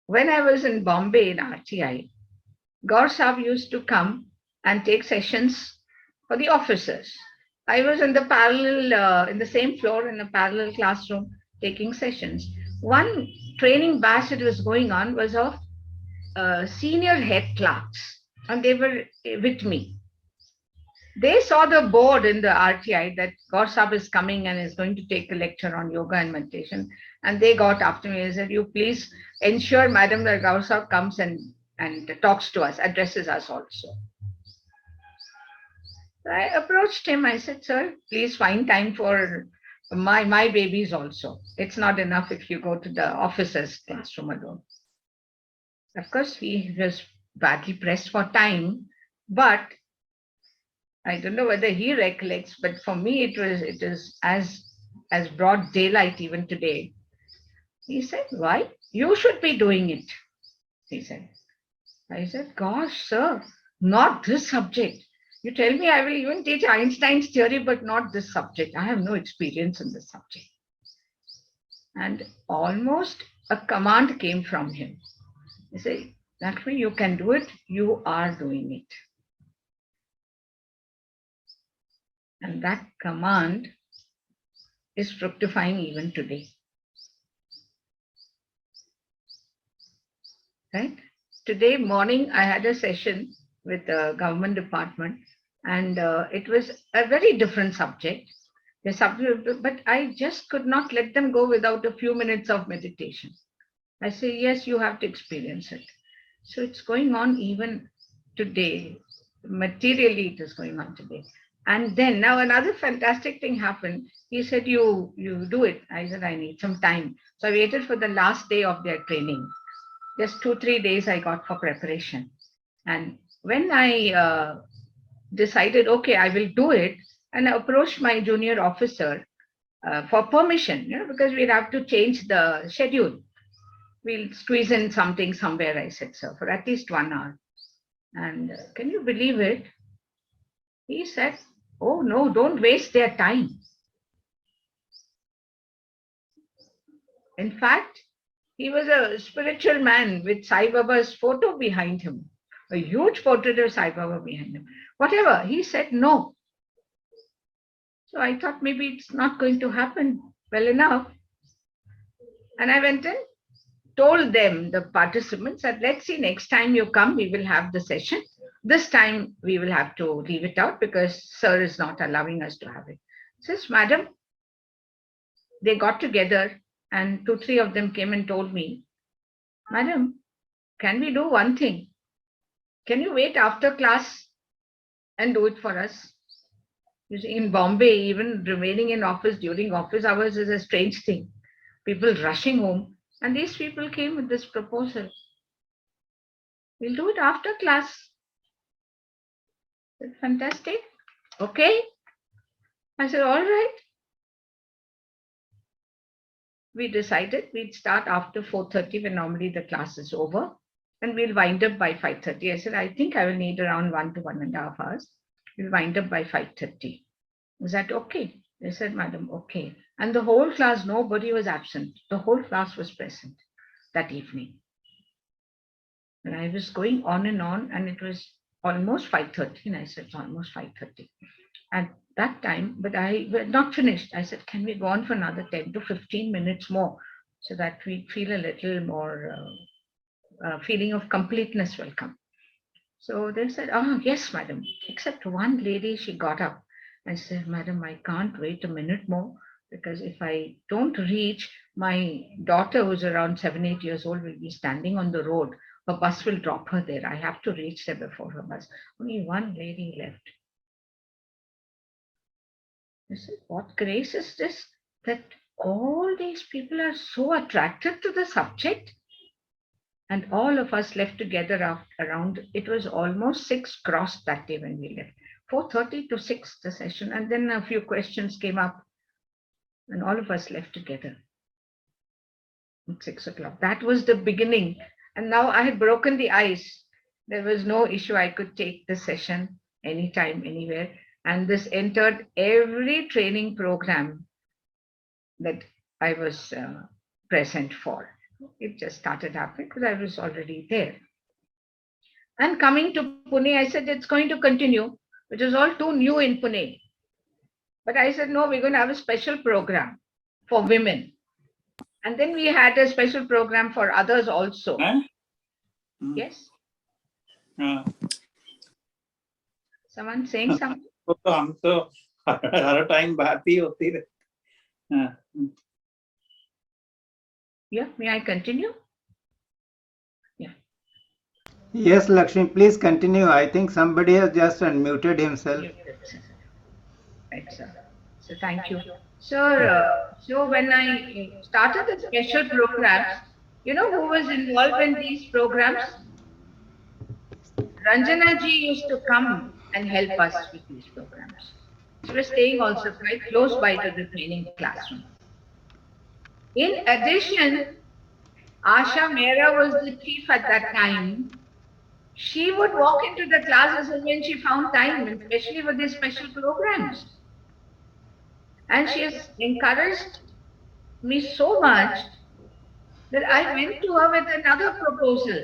Speaker 2: When I was in Bombay in RTI, Gaur Sahib used to come and take sessions for the officers. I was in the parallel, in the same floor in a parallel classroom taking sessions. One training batch that was going on was of senior head clerks, and they were with me. They saw the board in the RTI that Gaur Sahib is coming and is going to take a lecture on yoga and meditation. And they got after me and said, you please ensure, madam, that Gaur Sahib comes and talks to us, addresses us also. I approached him. I said, sir, please find time for my babies also. It's not enough if you go to the officer's classroom alone. Of course, he was badly pressed for time, but I don't know whether he recollects, but for me it is as broad daylight even today. He said, why? You should be doing it, he said. I said, gosh, sir, not this subject. You tell me I will even teach Einstein's theory, but not this subject. I have no experience in this subject. And almost a command came from him. He said, Lakshmi, you can do it. You are doing it. And that command is fructifying even today. Right? Today morning, I had a session with the government department, and it was a very different subject. The subject, but I just could not let them go without a few minutes of meditation. I say, yes, you have to experience it. So it's going on even today. Materially, it is going on today. And then now another fantastic thing happened. He said, you do it. I said, I need some time. So I waited for the last day of their training. Just 2-3 days I got for preparation. And when I decided, okay, I will do it, and I approached my junior officer for permission, because we'd have to change the schedule. We'll squeeze in something somewhere, I said, sir, for at least 1 hour. And can you believe it? He said, oh, no, don't waste their time. In fact, he was a spiritual man with Sai Baba's photo behind him, a huge portrait of Sai Baba behind him. Whatever, he said no. So I thought maybe it's not going to happen well enough. And I went in, told them, the participants, that let's see, next time you come, we will have the session. This time we will have to leave it out because sir is not allowing us to have it. Says, madam, they got together and 2-3 of them came and told me, madam, can we do one thing? Can you wait after class and do it for us? You see, in Bombay, even remaining in office during office hours is a strange thing. People rushing home. And these people came with this proposal. We'll do it after class. Is it fantastic? Okay. I said, all right. We decided we'd start after 4:30 when normally the class is over. And we'll wind up by 5:30. I said, I think I will need around 1 to 1.5 hours. We'll wind up by 5:30. Is that okay? They said, madam, okay. And the whole class, nobody was absent. The whole class was present that evening. And I was going on, and it was almost 5:30. And I said, it's almost 5:30. At that time, but I was not finished. I said, can we go on for another 10 to 15 minutes more so that we feel a little more feeling of completeness will come. So they said, oh, yes, madam. Except one lady, she got up and said, madam, I can't wait a minute more because if I don't reach, my daughter who's around 7-8 years old will be standing on the road. Her bus will drop her there. I have to reach there before her bus. Only one lady left. I said, what grace is this? That all these people are so attracted to the subject? And all of us left together around, it was almost 6 crossed that day when we left. 4:30 to 6, the session. And then a few questions came up and all of us left together at 6 o'clock. That was the beginning. And now I had broken the ice. There was no issue. I could take the session anytime, anywhere. And this entered every training program that I was present for. It just started happening because I was already there. And coming to Pune, I said, it's going to continue, which is all too new in Pune. But I said, no, we're going to have a special program for women. And then we had a special program for others also. Yes? Someone saying something?
Speaker 3: So, time
Speaker 2: Yeah, may I continue? Yeah.
Speaker 4: Yes, Lakshmi, please continue. I think somebody has just unmuted himself.
Speaker 2: Right, sir. So thank you. Sir, so when I started the special programs, you know who was involved in these programs? Ranjana ji used to come and help us with these programs. She was staying also quite close by to the training classroom. In addition, Asha Mehra was the chief at that time. She would walk into the classes when she found time, and especially with these special programs. And she has encouraged me so much that I went to her with another proposal.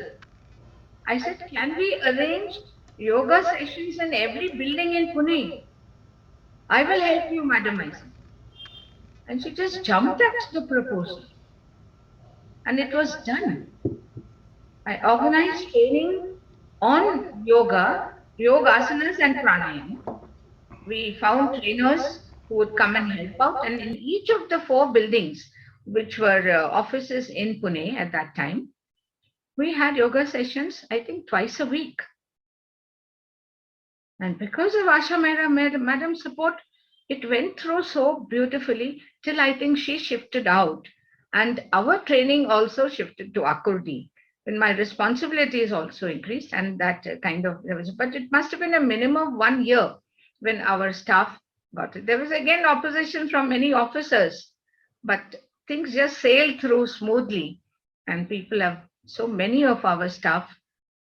Speaker 2: I said, can we arrange yoga sessions in every building in Pune? I will help you, madam, I said. And she just jumped at the proposal. And it was done. I organized training on yoga, yogasanas and pranayama. We found trainers who would come and help out. And in each of the 4 buildings, which were offices in Pune at that time, we had yoga sessions, I think, twice a week. And because of Asha Mehra madam's support, it went through so beautifully till I think she shifted out. And our training also shifted to Akurdi. And my responsibilities also increased, and that kind of, but it must have been a minimum of 1 year when our staff got it. There was again opposition from many officers, but things just sailed through smoothly, and people have, so many of our staff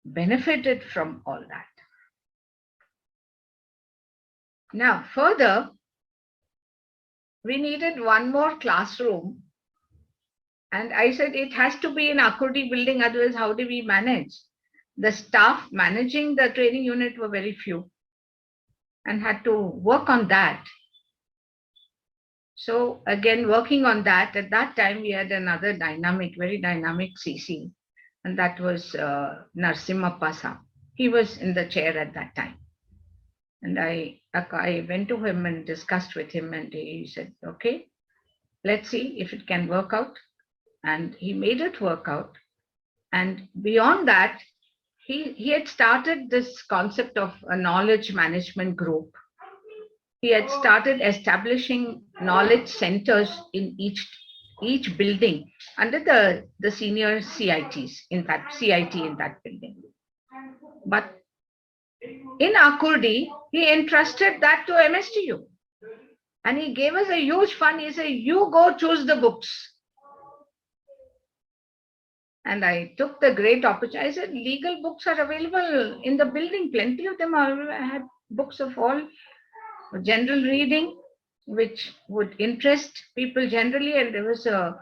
Speaker 2: benefited from all that. Now, further, we needed one more classroom. And I said, it has to be in Akurdi building, otherwise how do we manage? The staff managing the training unit were very few and had to work on that. So again, working on that, at that time we had another dynamic, very dynamic CC, and that was Narsimha Pasa. He was in the chair at that time. And I went to him and discussed with him, and he said, okay, let's see if it can work out. And he made it work out. And beyond that, he had started this concept of a knowledge management group. He had started establishing knowledge centers in each building under the senior CITs in that CIT in that building. But in Akurdi, he entrusted that to MSTU. And he gave us a huge fund. He said, you go choose the books. And I took the great opportunity. I said, legal books are available in the building. Plenty of them are. I had books of all general reading, which would interest people generally. And there was a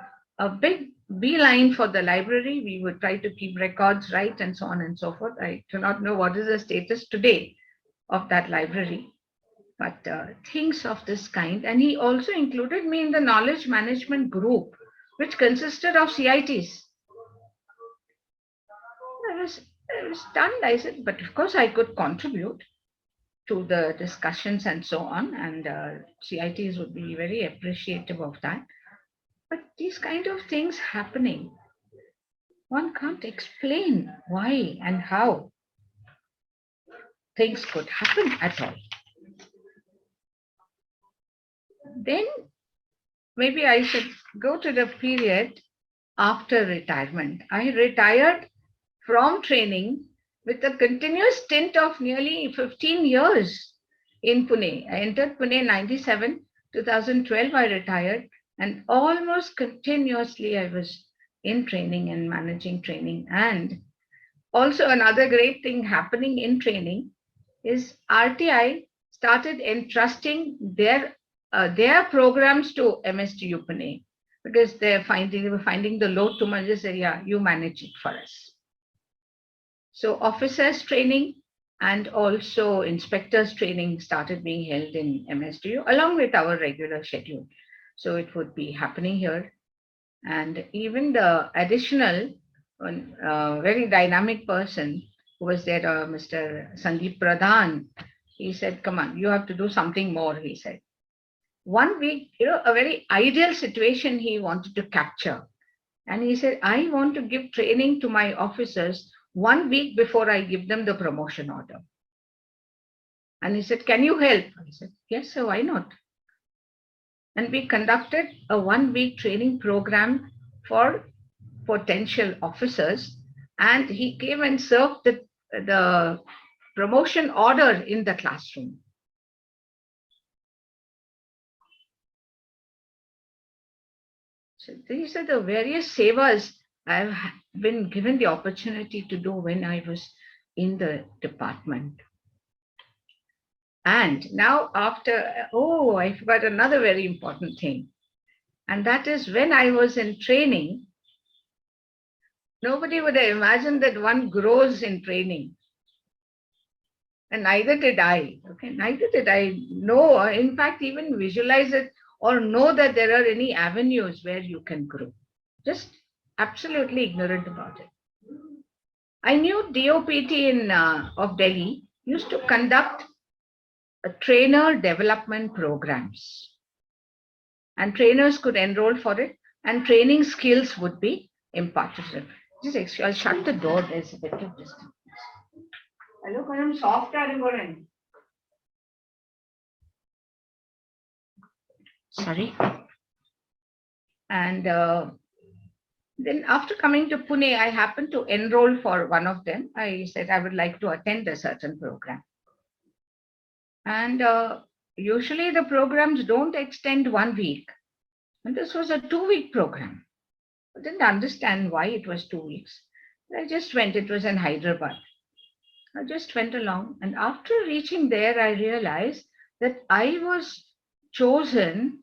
Speaker 2: big beeline for the library. We would try to keep records right and so on and so forth. I do not know what is the status today of that library, but things of this kind. And he also included me in the knowledge management group, which consisted of CITs. I was stunned. I said, but of course I could contribute to the discussions and so on, and CITs would be very appreciative of that. But these kind of things happening, one can't explain why and how things could happen at all. Then maybe I should go to the period after retirement. I retired from training with a continuous stint of nearly 15 years in Pune. I entered Pune in 97, 2012 I retired, and almost continuously I was in training and managing training. And also another great thing happening in training is RTI started entrusting their programs to MSTU Pune, because they were finding the load too much. They said, yeah, you manage it for us. So officers training and also inspectors training started being held in MSTU along with our regular schedule. So it would be happening here. And even the additional very dynamic person who was there, Mr. Sandeep Pradhan, he said, come on, you have to do something more, he said. 1 week, a very ideal situation he wanted to capture. And he said, I want to give training to my officers 1 week before I give them the promotion order. And he said, can you help? I said, yes, sir, why not? And we conducted a 1-week training program for potential officers. And he came and served the promotion order in the classroom. So these are the various sevas I've been given the opportunity to do when I was in the department. And now I forgot another very important thing. And that is when I was in training, nobody would have imagined that one grows in training. And neither did I. Okay, neither did I know, in fact, even visualize it or know that there are any avenues where you can grow. Just absolutely ignorant about it. I knew DOPT of Delhi used to conduct trainer development programs. And trainers could enroll for it, and training skills would be imparted. Just I'll shut the door, there's a bit of distance. Hello, I'm soft. Sorry. And then after coming to Pune, I happened to enroll for one of them. I said I would like to attend a certain program. And usually the programs don't extend 1 week. And this was a 2-week program. I didn't understand why it was 2 weeks. I just went, it was in Hyderabad. I just went along. And after reaching there, I realized that I was chosen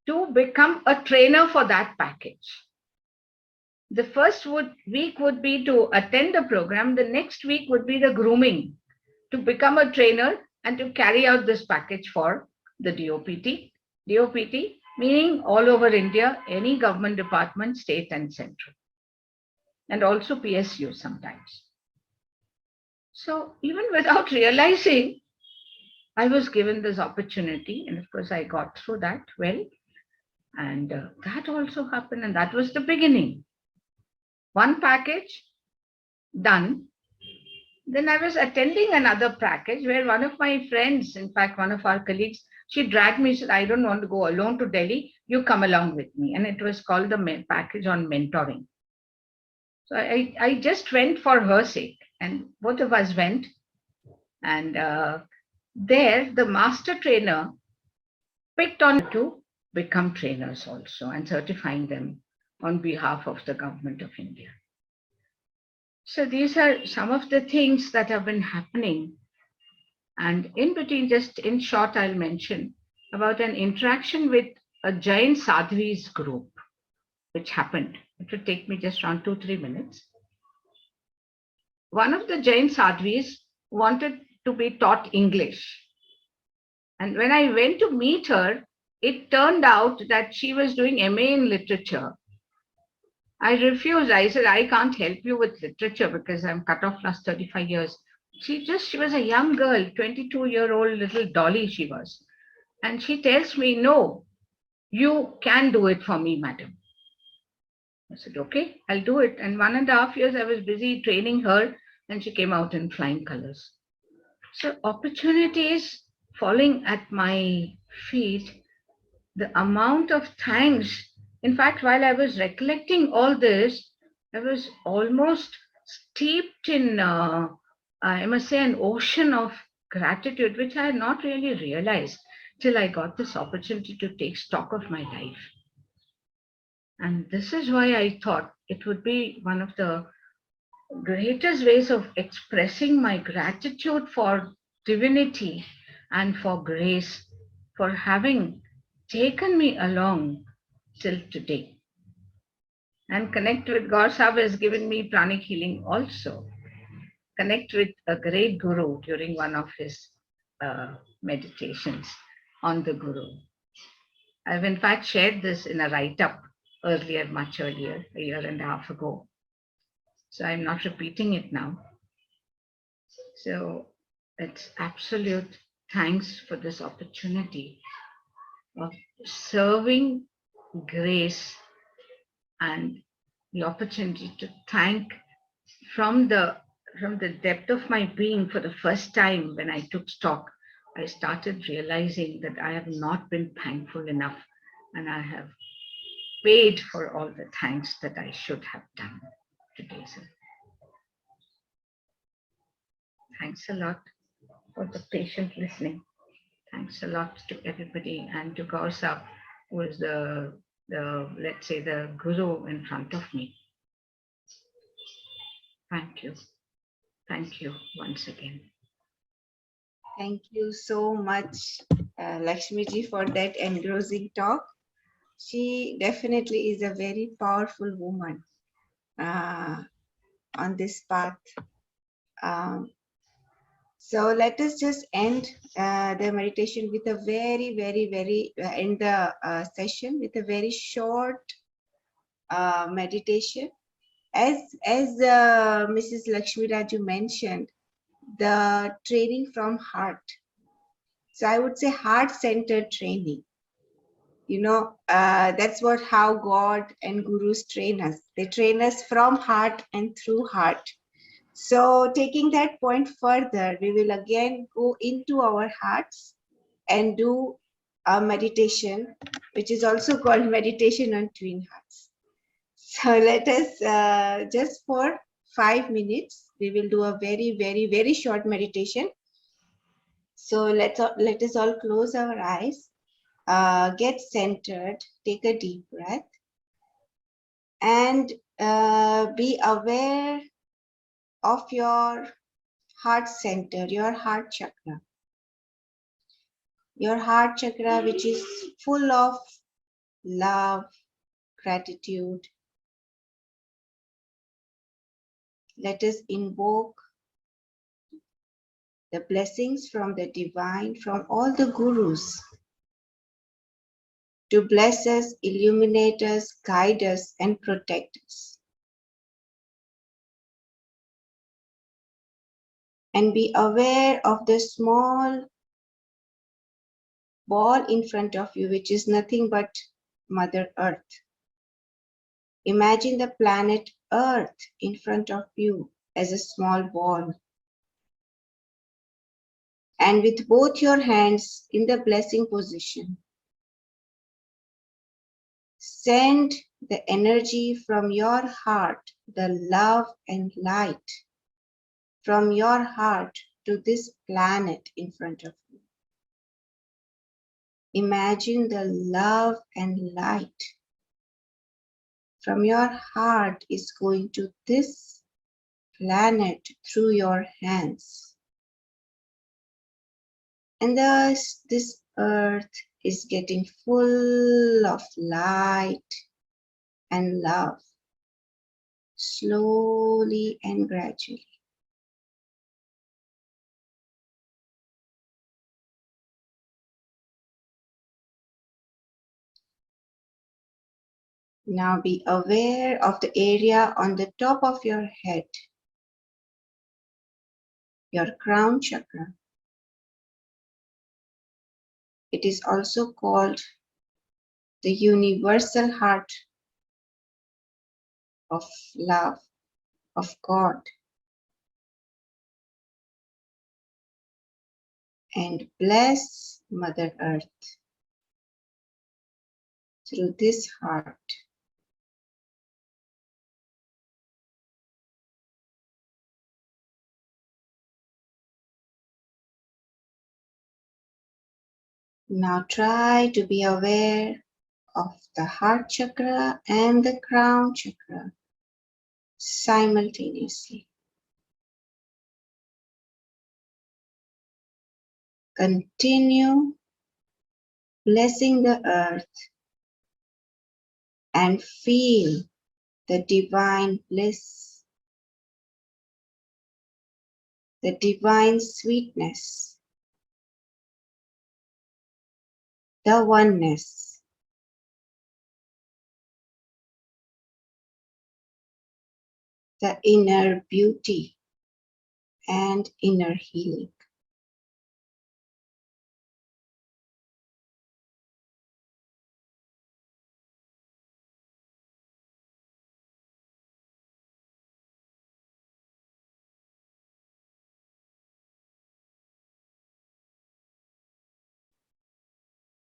Speaker 2: to become a trainer for that package. The first week would be to attend the program. The next week would be the grooming to become a trainer and to carry out this package for the DOPT. DOPT meaning all over India, any government department, state and central. And also PSU sometimes. So even without realizing, I was given this opportunity. And of course, I got through that well. And that also happened. And that was the beginning. One package done. Then I was attending another package where one of my friends, in fact, one of our colleagues, she dragged me, said, I don't want to go alone to Delhi. You come along with me. And it was called the package on mentoring. So I just went for her sake. And both of us went. And there, the master trainer picked on to become trainers also and certifying them on behalf of the government of India. So these are some of the things that have been happening. And in between, just in short, I'll mention about an interaction with a Jain Sadhvis group, which happened. It would take me just around 2-3 minutes. One of the Jain Sadhvis wanted to be taught English. And when I went to meet her, it turned out that she was doing MA in literature. I refused. I said, I can't help you with literature because I'm cut off last 35 years. She was a young girl, 22-year-old little dolly she was. And she tells me, no, you can do it for me, madam. I said, okay, I'll do it. And 1.5 years, I was busy training her and she came out in flying colors. So opportunities falling at my feet, the amount of thanks. In fact, while I was recollecting all this, I was almost steeped in, I must say, an ocean of gratitude, which I had not really realized till I got this opportunity to take stock of my life. And this is why I thought it would be one of the greatest ways of expressing my gratitude for divinity and for grace, for having taken me along till today. And connect with God Sahib has given me pranic healing also. Connect with a great guru during one of his meditations on the guru. I've in fact shared this in a write-up earlier, much earlier, 1.5 years ago. So I'm not repeating it now. So it's absolute thanks for this opportunity of serving grace and the opportunity to thank from the from the depth of my being, for the first time when I took stock, I started realizing that I have not been thankful enough, and I have paid for all the thanks that I should have done today. So thanks a lot for the patient listening. Thanks a lot to everybody, and to Gaurav, who is the let's say the guru in front of me. Thank you. Thank you once again.
Speaker 1: Thank you so much, Lakshmi ji, for that engrossing talk. She definitely is a very powerful woman on this path. So let us just end the meditation with a very end the session with a very short meditation. As Mrs. Lakshmi Raju mentioned, the training from heart. So I would say heart-centered training. You know, that's what how God and gurus train us. They train us from heart and through heart. So taking that point further, we will again go into our hearts and do a meditation, which is also called meditation on twin hearts. So let us just for 5 minutes, we will do a very short meditation. So let us all close our eyes, get centered, take a deep breath, and be aware of your heart center, your heart chakra. Your heart chakra, which is full of love, gratitude. Let us invoke the blessings from the divine, from all the gurus, to bless us, illuminate us, guide us, and protect us. And be aware of the small ball in front of you, which is nothing but Mother Earth. Imagine the planet Earth in front of you as a small ball. And with both your hands in the blessing position, send the energy from your heart, the love and light from your heart to this planet in front of you. Imagine the love and light from your heart is going to this planet through your hands. And thus this earth is getting full of light and love, slowly and gradually. Now be aware of the area on the top of your head, your crown chakra. It is also called the universal heart of love, of God. And bless Mother Earth through this heart. Now try to be aware of the heart chakra and the crown chakra simultaneously. Continue blessing the earth and feel the divine bliss, the divine sweetness, the oneness. The inner beauty and inner healing.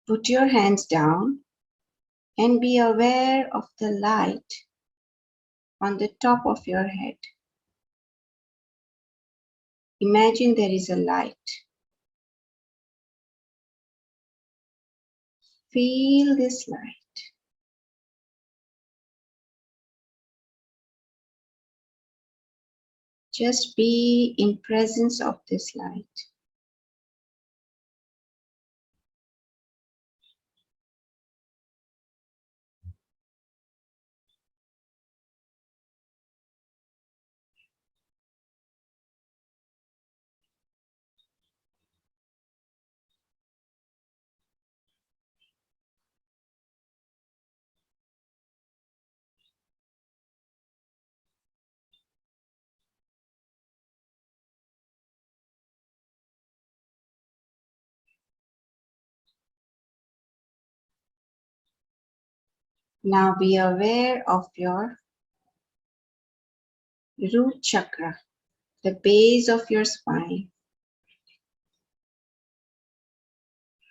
Speaker 1: Put your hands down and be aware of the light on the top of your head. Imagine there is a light. Feel this light. Just be in presence of this light. Now be aware of your root chakra, the base of your spine.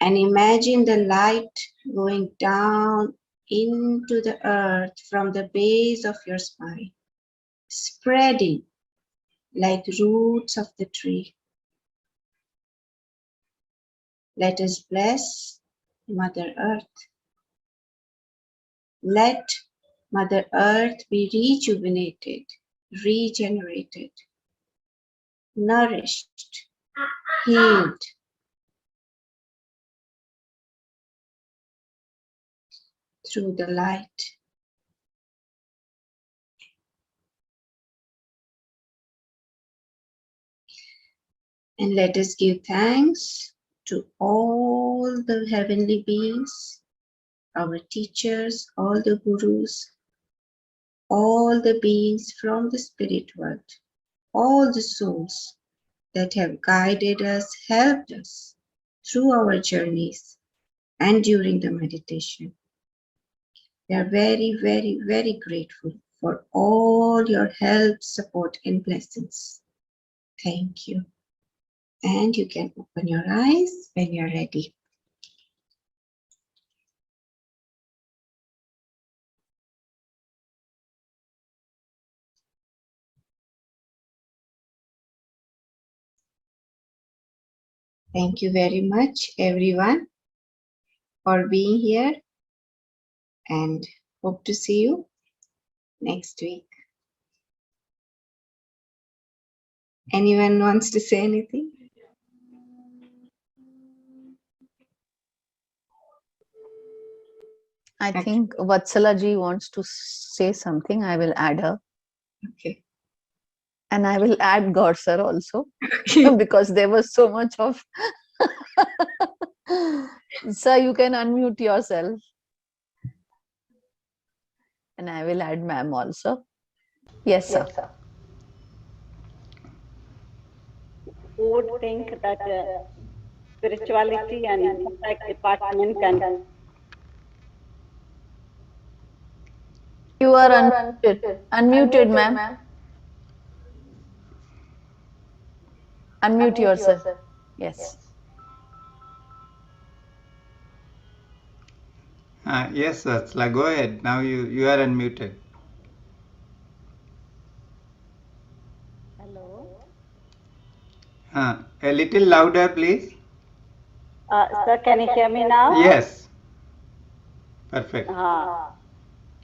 Speaker 1: And imagine the light going down into the earth from the base of your spine, spreading like roots of the tree. Let us bless Mother Earth. Let Mother Earth be rejuvenated, regenerated, nourished, healed through the light. And let us give thanks to all the heavenly beings, our teachers, all the gurus, all the beings from the spirit world, all the souls that have guided us, helped us through our journeys and during the meditation. We are very, very, very grateful for all your help, support, and blessings. Thank you. And you can open your eyes when you're ready. Thank you very much, everyone, for being here, and hope to see you next week. Anyone wants to say anything?
Speaker 4: I think Vatsala ji wants to say something. I will add her.
Speaker 1: Okay.
Speaker 4: And I will add God sir also because there was so much of. Sir, you can unmute yourself. And I will add ma'am also. Yes, sir.
Speaker 5: Yes, sir. Who would think that spirituality and impact department can...
Speaker 4: You are unmuted. Unmuted, ma'am. Unmute yourself. Yes.
Speaker 6: Yes, Vatsala, go ahead. Now you are unmuted.
Speaker 5: Hello.
Speaker 6: A little louder, please.
Speaker 5: Sir, can you hear me now?
Speaker 6: Yes. Perfect.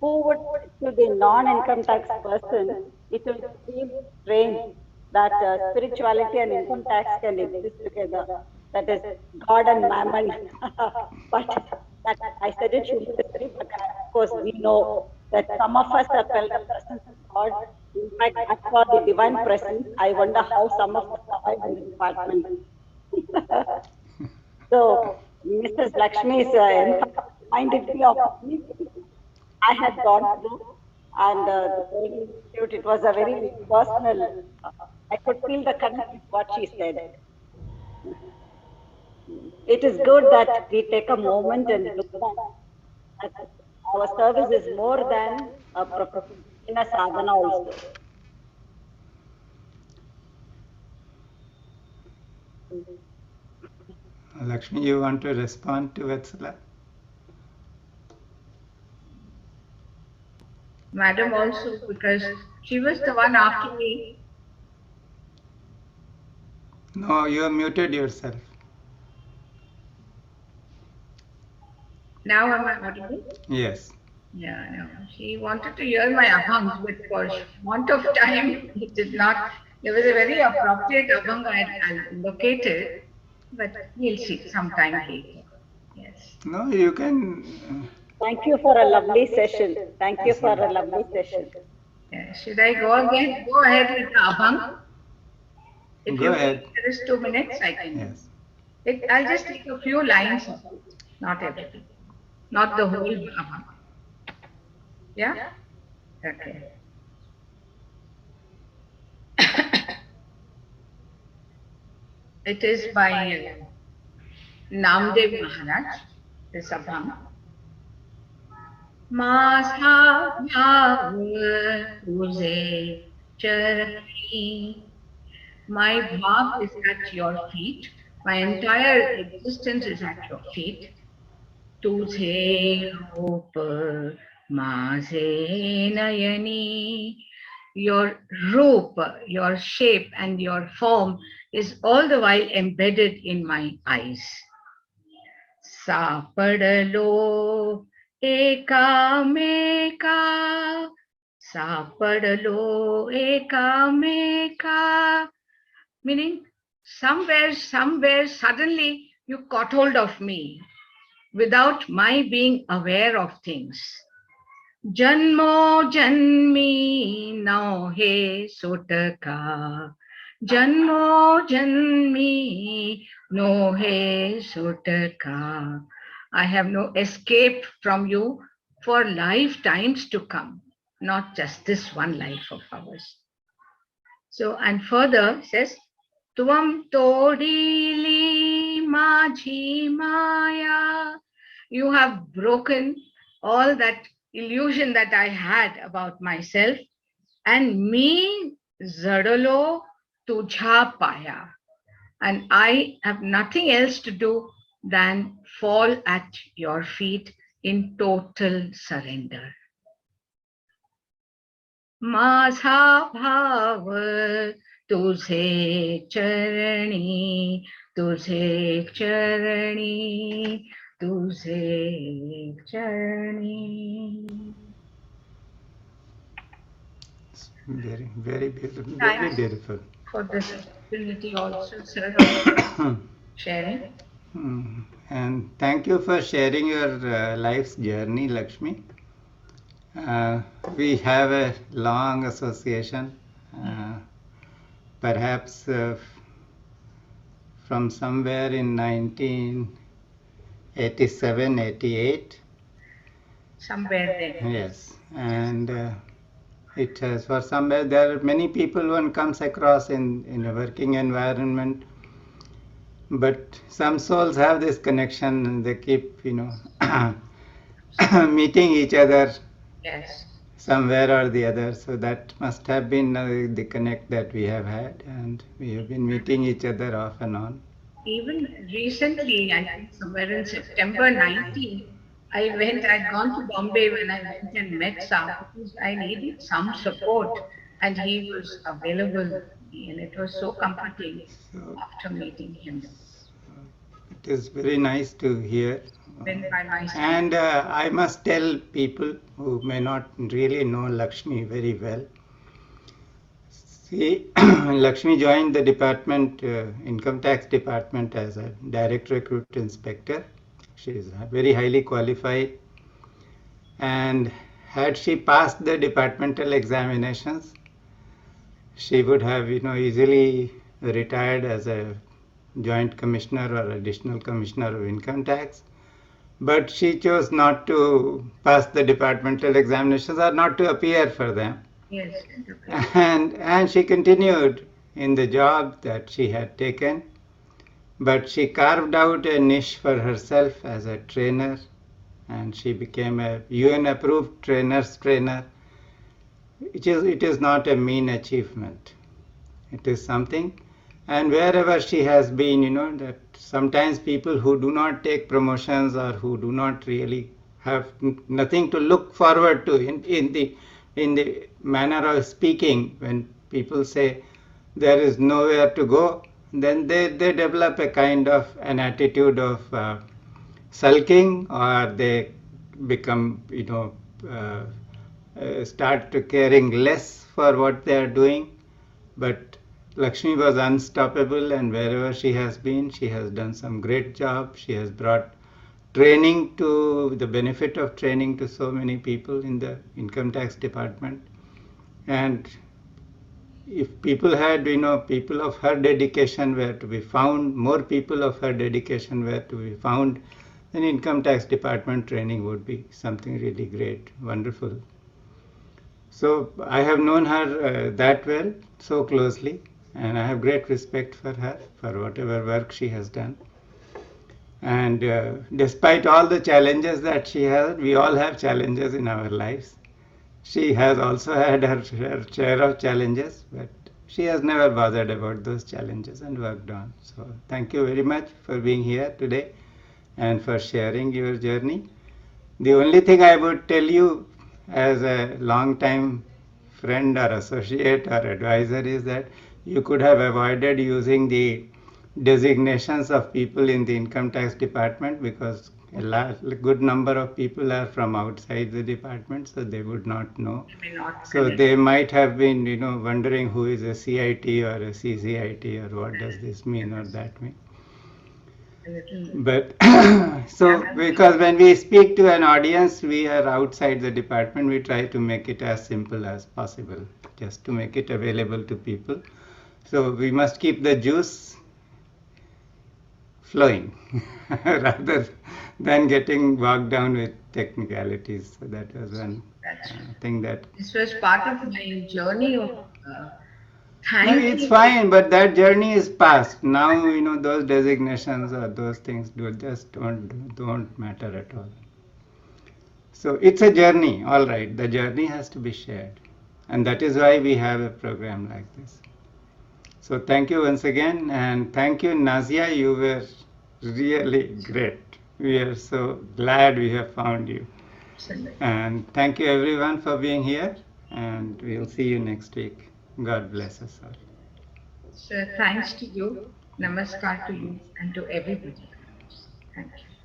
Speaker 5: Who would, to the non-income tax person, it will seem strange that spirituality and income tax can exist together. That is God and mammon. But that, I said it humorously, but of course we know that some of us have felt the presence of God. In fact, as for the divine presence, I wonder how some of us survive in the department. So, Mrs. Lakshmi's reminded me of me. I had gone through, and the training institute, it was a very personal, I could feel the connect with what she said. It is good that we take a moment and look back at our service is more than a profession, in a sadhana also.
Speaker 6: Lakshmi, you want to respond to Vatsala?
Speaker 2: Madam also, because she was the one after me.
Speaker 6: No, you have muted yourself.
Speaker 2: Now am I audible?
Speaker 6: Yes.
Speaker 2: Yeah, no. She wanted to hear my abhangs, but for want of time, it did not. There was a very appropriate abhang I had located, but we'll see sometime later. Yes.
Speaker 6: No, you can.
Speaker 5: Thank you for a lovely session. Thank you for a lovely session.
Speaker 2: Yeah. Should I go again? Go ahead with the abhang. If
Speaker 6: Go
Speaker 2: you
Speaker 6: ahead.
Speaker 2: think there is 2 minutes, I can.
Speaker 6: Yes.
Speaker 2: I'll just take a few lines of it, not everything, not the whole abhang. Yeah? Okay. It is by Namdev Maharaj, this abhang. Masa bhav tuze charani. My bhav is at your feet. My entire existence is at your feet. Tuze roop maze nayani. Your roop, your shape and your form is all the while embedded in my eyes. Sapadalo ekameka. Sapadalo ekameka. Meaning, somewhere, suddenly you caught hold of me without my being aware of things. Janmo janmi no he sotaka. Janmo janmi no he sotaka. I have no escape from you for lifetimes to come, not just this one life of ours. So, and further says, Tuam todili majhi maya. You have broken all that illusion that I had about myself, and me zadalo tujha paya. And I have nothing else to do than fall at your feet in total surrender. माझा भाव तुझे चरणी, तुझे चरणी, तुझे चरणी.
Speaker 6: Very, very beautiful. Very
Speaker 2: Thanks
Speaker 6: beautiful.
Speaker 2: for this opportunity also, sir, of sharing.
Speaker 6: And thank you for sharing your life's journey, Lakshmi. We have a long association, perhaps from somewhere in 1987, 88.
Speaker 2: Somewhere there.
Speaker 6: Yes, and it has for somewhere there are many people one comes across in a working environment, but some souls have this connection and they keep meeting each other.
Speaker 2: Yes.
Speaker 6: Somewhere or the other, so that must have been the connect that we have had, and we have been meeting each other off and on.
Speaker 2: Even recently, I think somewhere in September 19, I'd gone to Bombay when I went and met Sam, because I needed some support, and he was available, and it was so comforting after meeting him.
Speaker 6: It is very nice to hear.
Speaker 2: Been by my side.
Speaker 6: And I must tell people who may not really know Lakshmi very well. See, Lakshmi joined the department, income tax department, as a direct recruit inspector. She is very highly qualified, and had she passed the departmental examinations, she would have easily retired as a joint commissioner or additional commissioner of income tax. But she chose not to pass the departmental examinations or not to appear for them.
Speaker 2: Yes.
Speaker 6: And she continued in the job that she had taken, but she carved out a niche for herself as a trainer, and she became a UN approved trainer's trainer. It is not a mean achievement. It is something, And wherever she has been, that sometimes people who do not take promotions or who do not really have nothing to look forward to in the manner of speaking, when people say there is nowhere to go, then they develop a kind of an attitude of sulking, or they become, start to caring less for what they are doing. But Lakshmi was unstoppable, and wherever she has been, she has done some great job. She has brought the benefit of training to so many people in the income tax department. And if people had, people of her dedication were to be found, more people of her dedication were to be found, then income tax department training would be something really great, wonderful. So I have known her that well, so closely, and I have great respect for her, for whatever work she has done. And despite all the challenges that she had, we all have challenges in our lives. She has also had her share of challenges, but she has never bothered about those challenges and worked on. So thank you very much for being here today and for sharing your journey. The only thing I would tell you as a long time friend or associate or advisor is that you could have avoided using the designations of people in the income tax department, because a good number of people are from outside the department, so they would not know. So they might have been, wondering who is a CIT or a CCIT, or what does this mean or that mean. But so, because when we speak to an audience, we are outside the department, we try to make it as simple as possible, just to make it available to people. So we must keep the juice flowing rather than getting bogged down with technicalities. So that was one thing that...
Speaker 2: This was part of my journey of
Speaker 6: No, it's fine, but that journey is past. Now, those designations or those things don't matter at all. So it's a journey, all right. The journey has to be shared. And that is why we have a program like this. So thank you once again, and thank you, Nazia. You were really great. We are so glad we have found you. And thank you everyone for being here, and we'll see you next week. God bless us all.
Speaker 2: So thanks to you, namaskar to you, and to everybody. Thank you.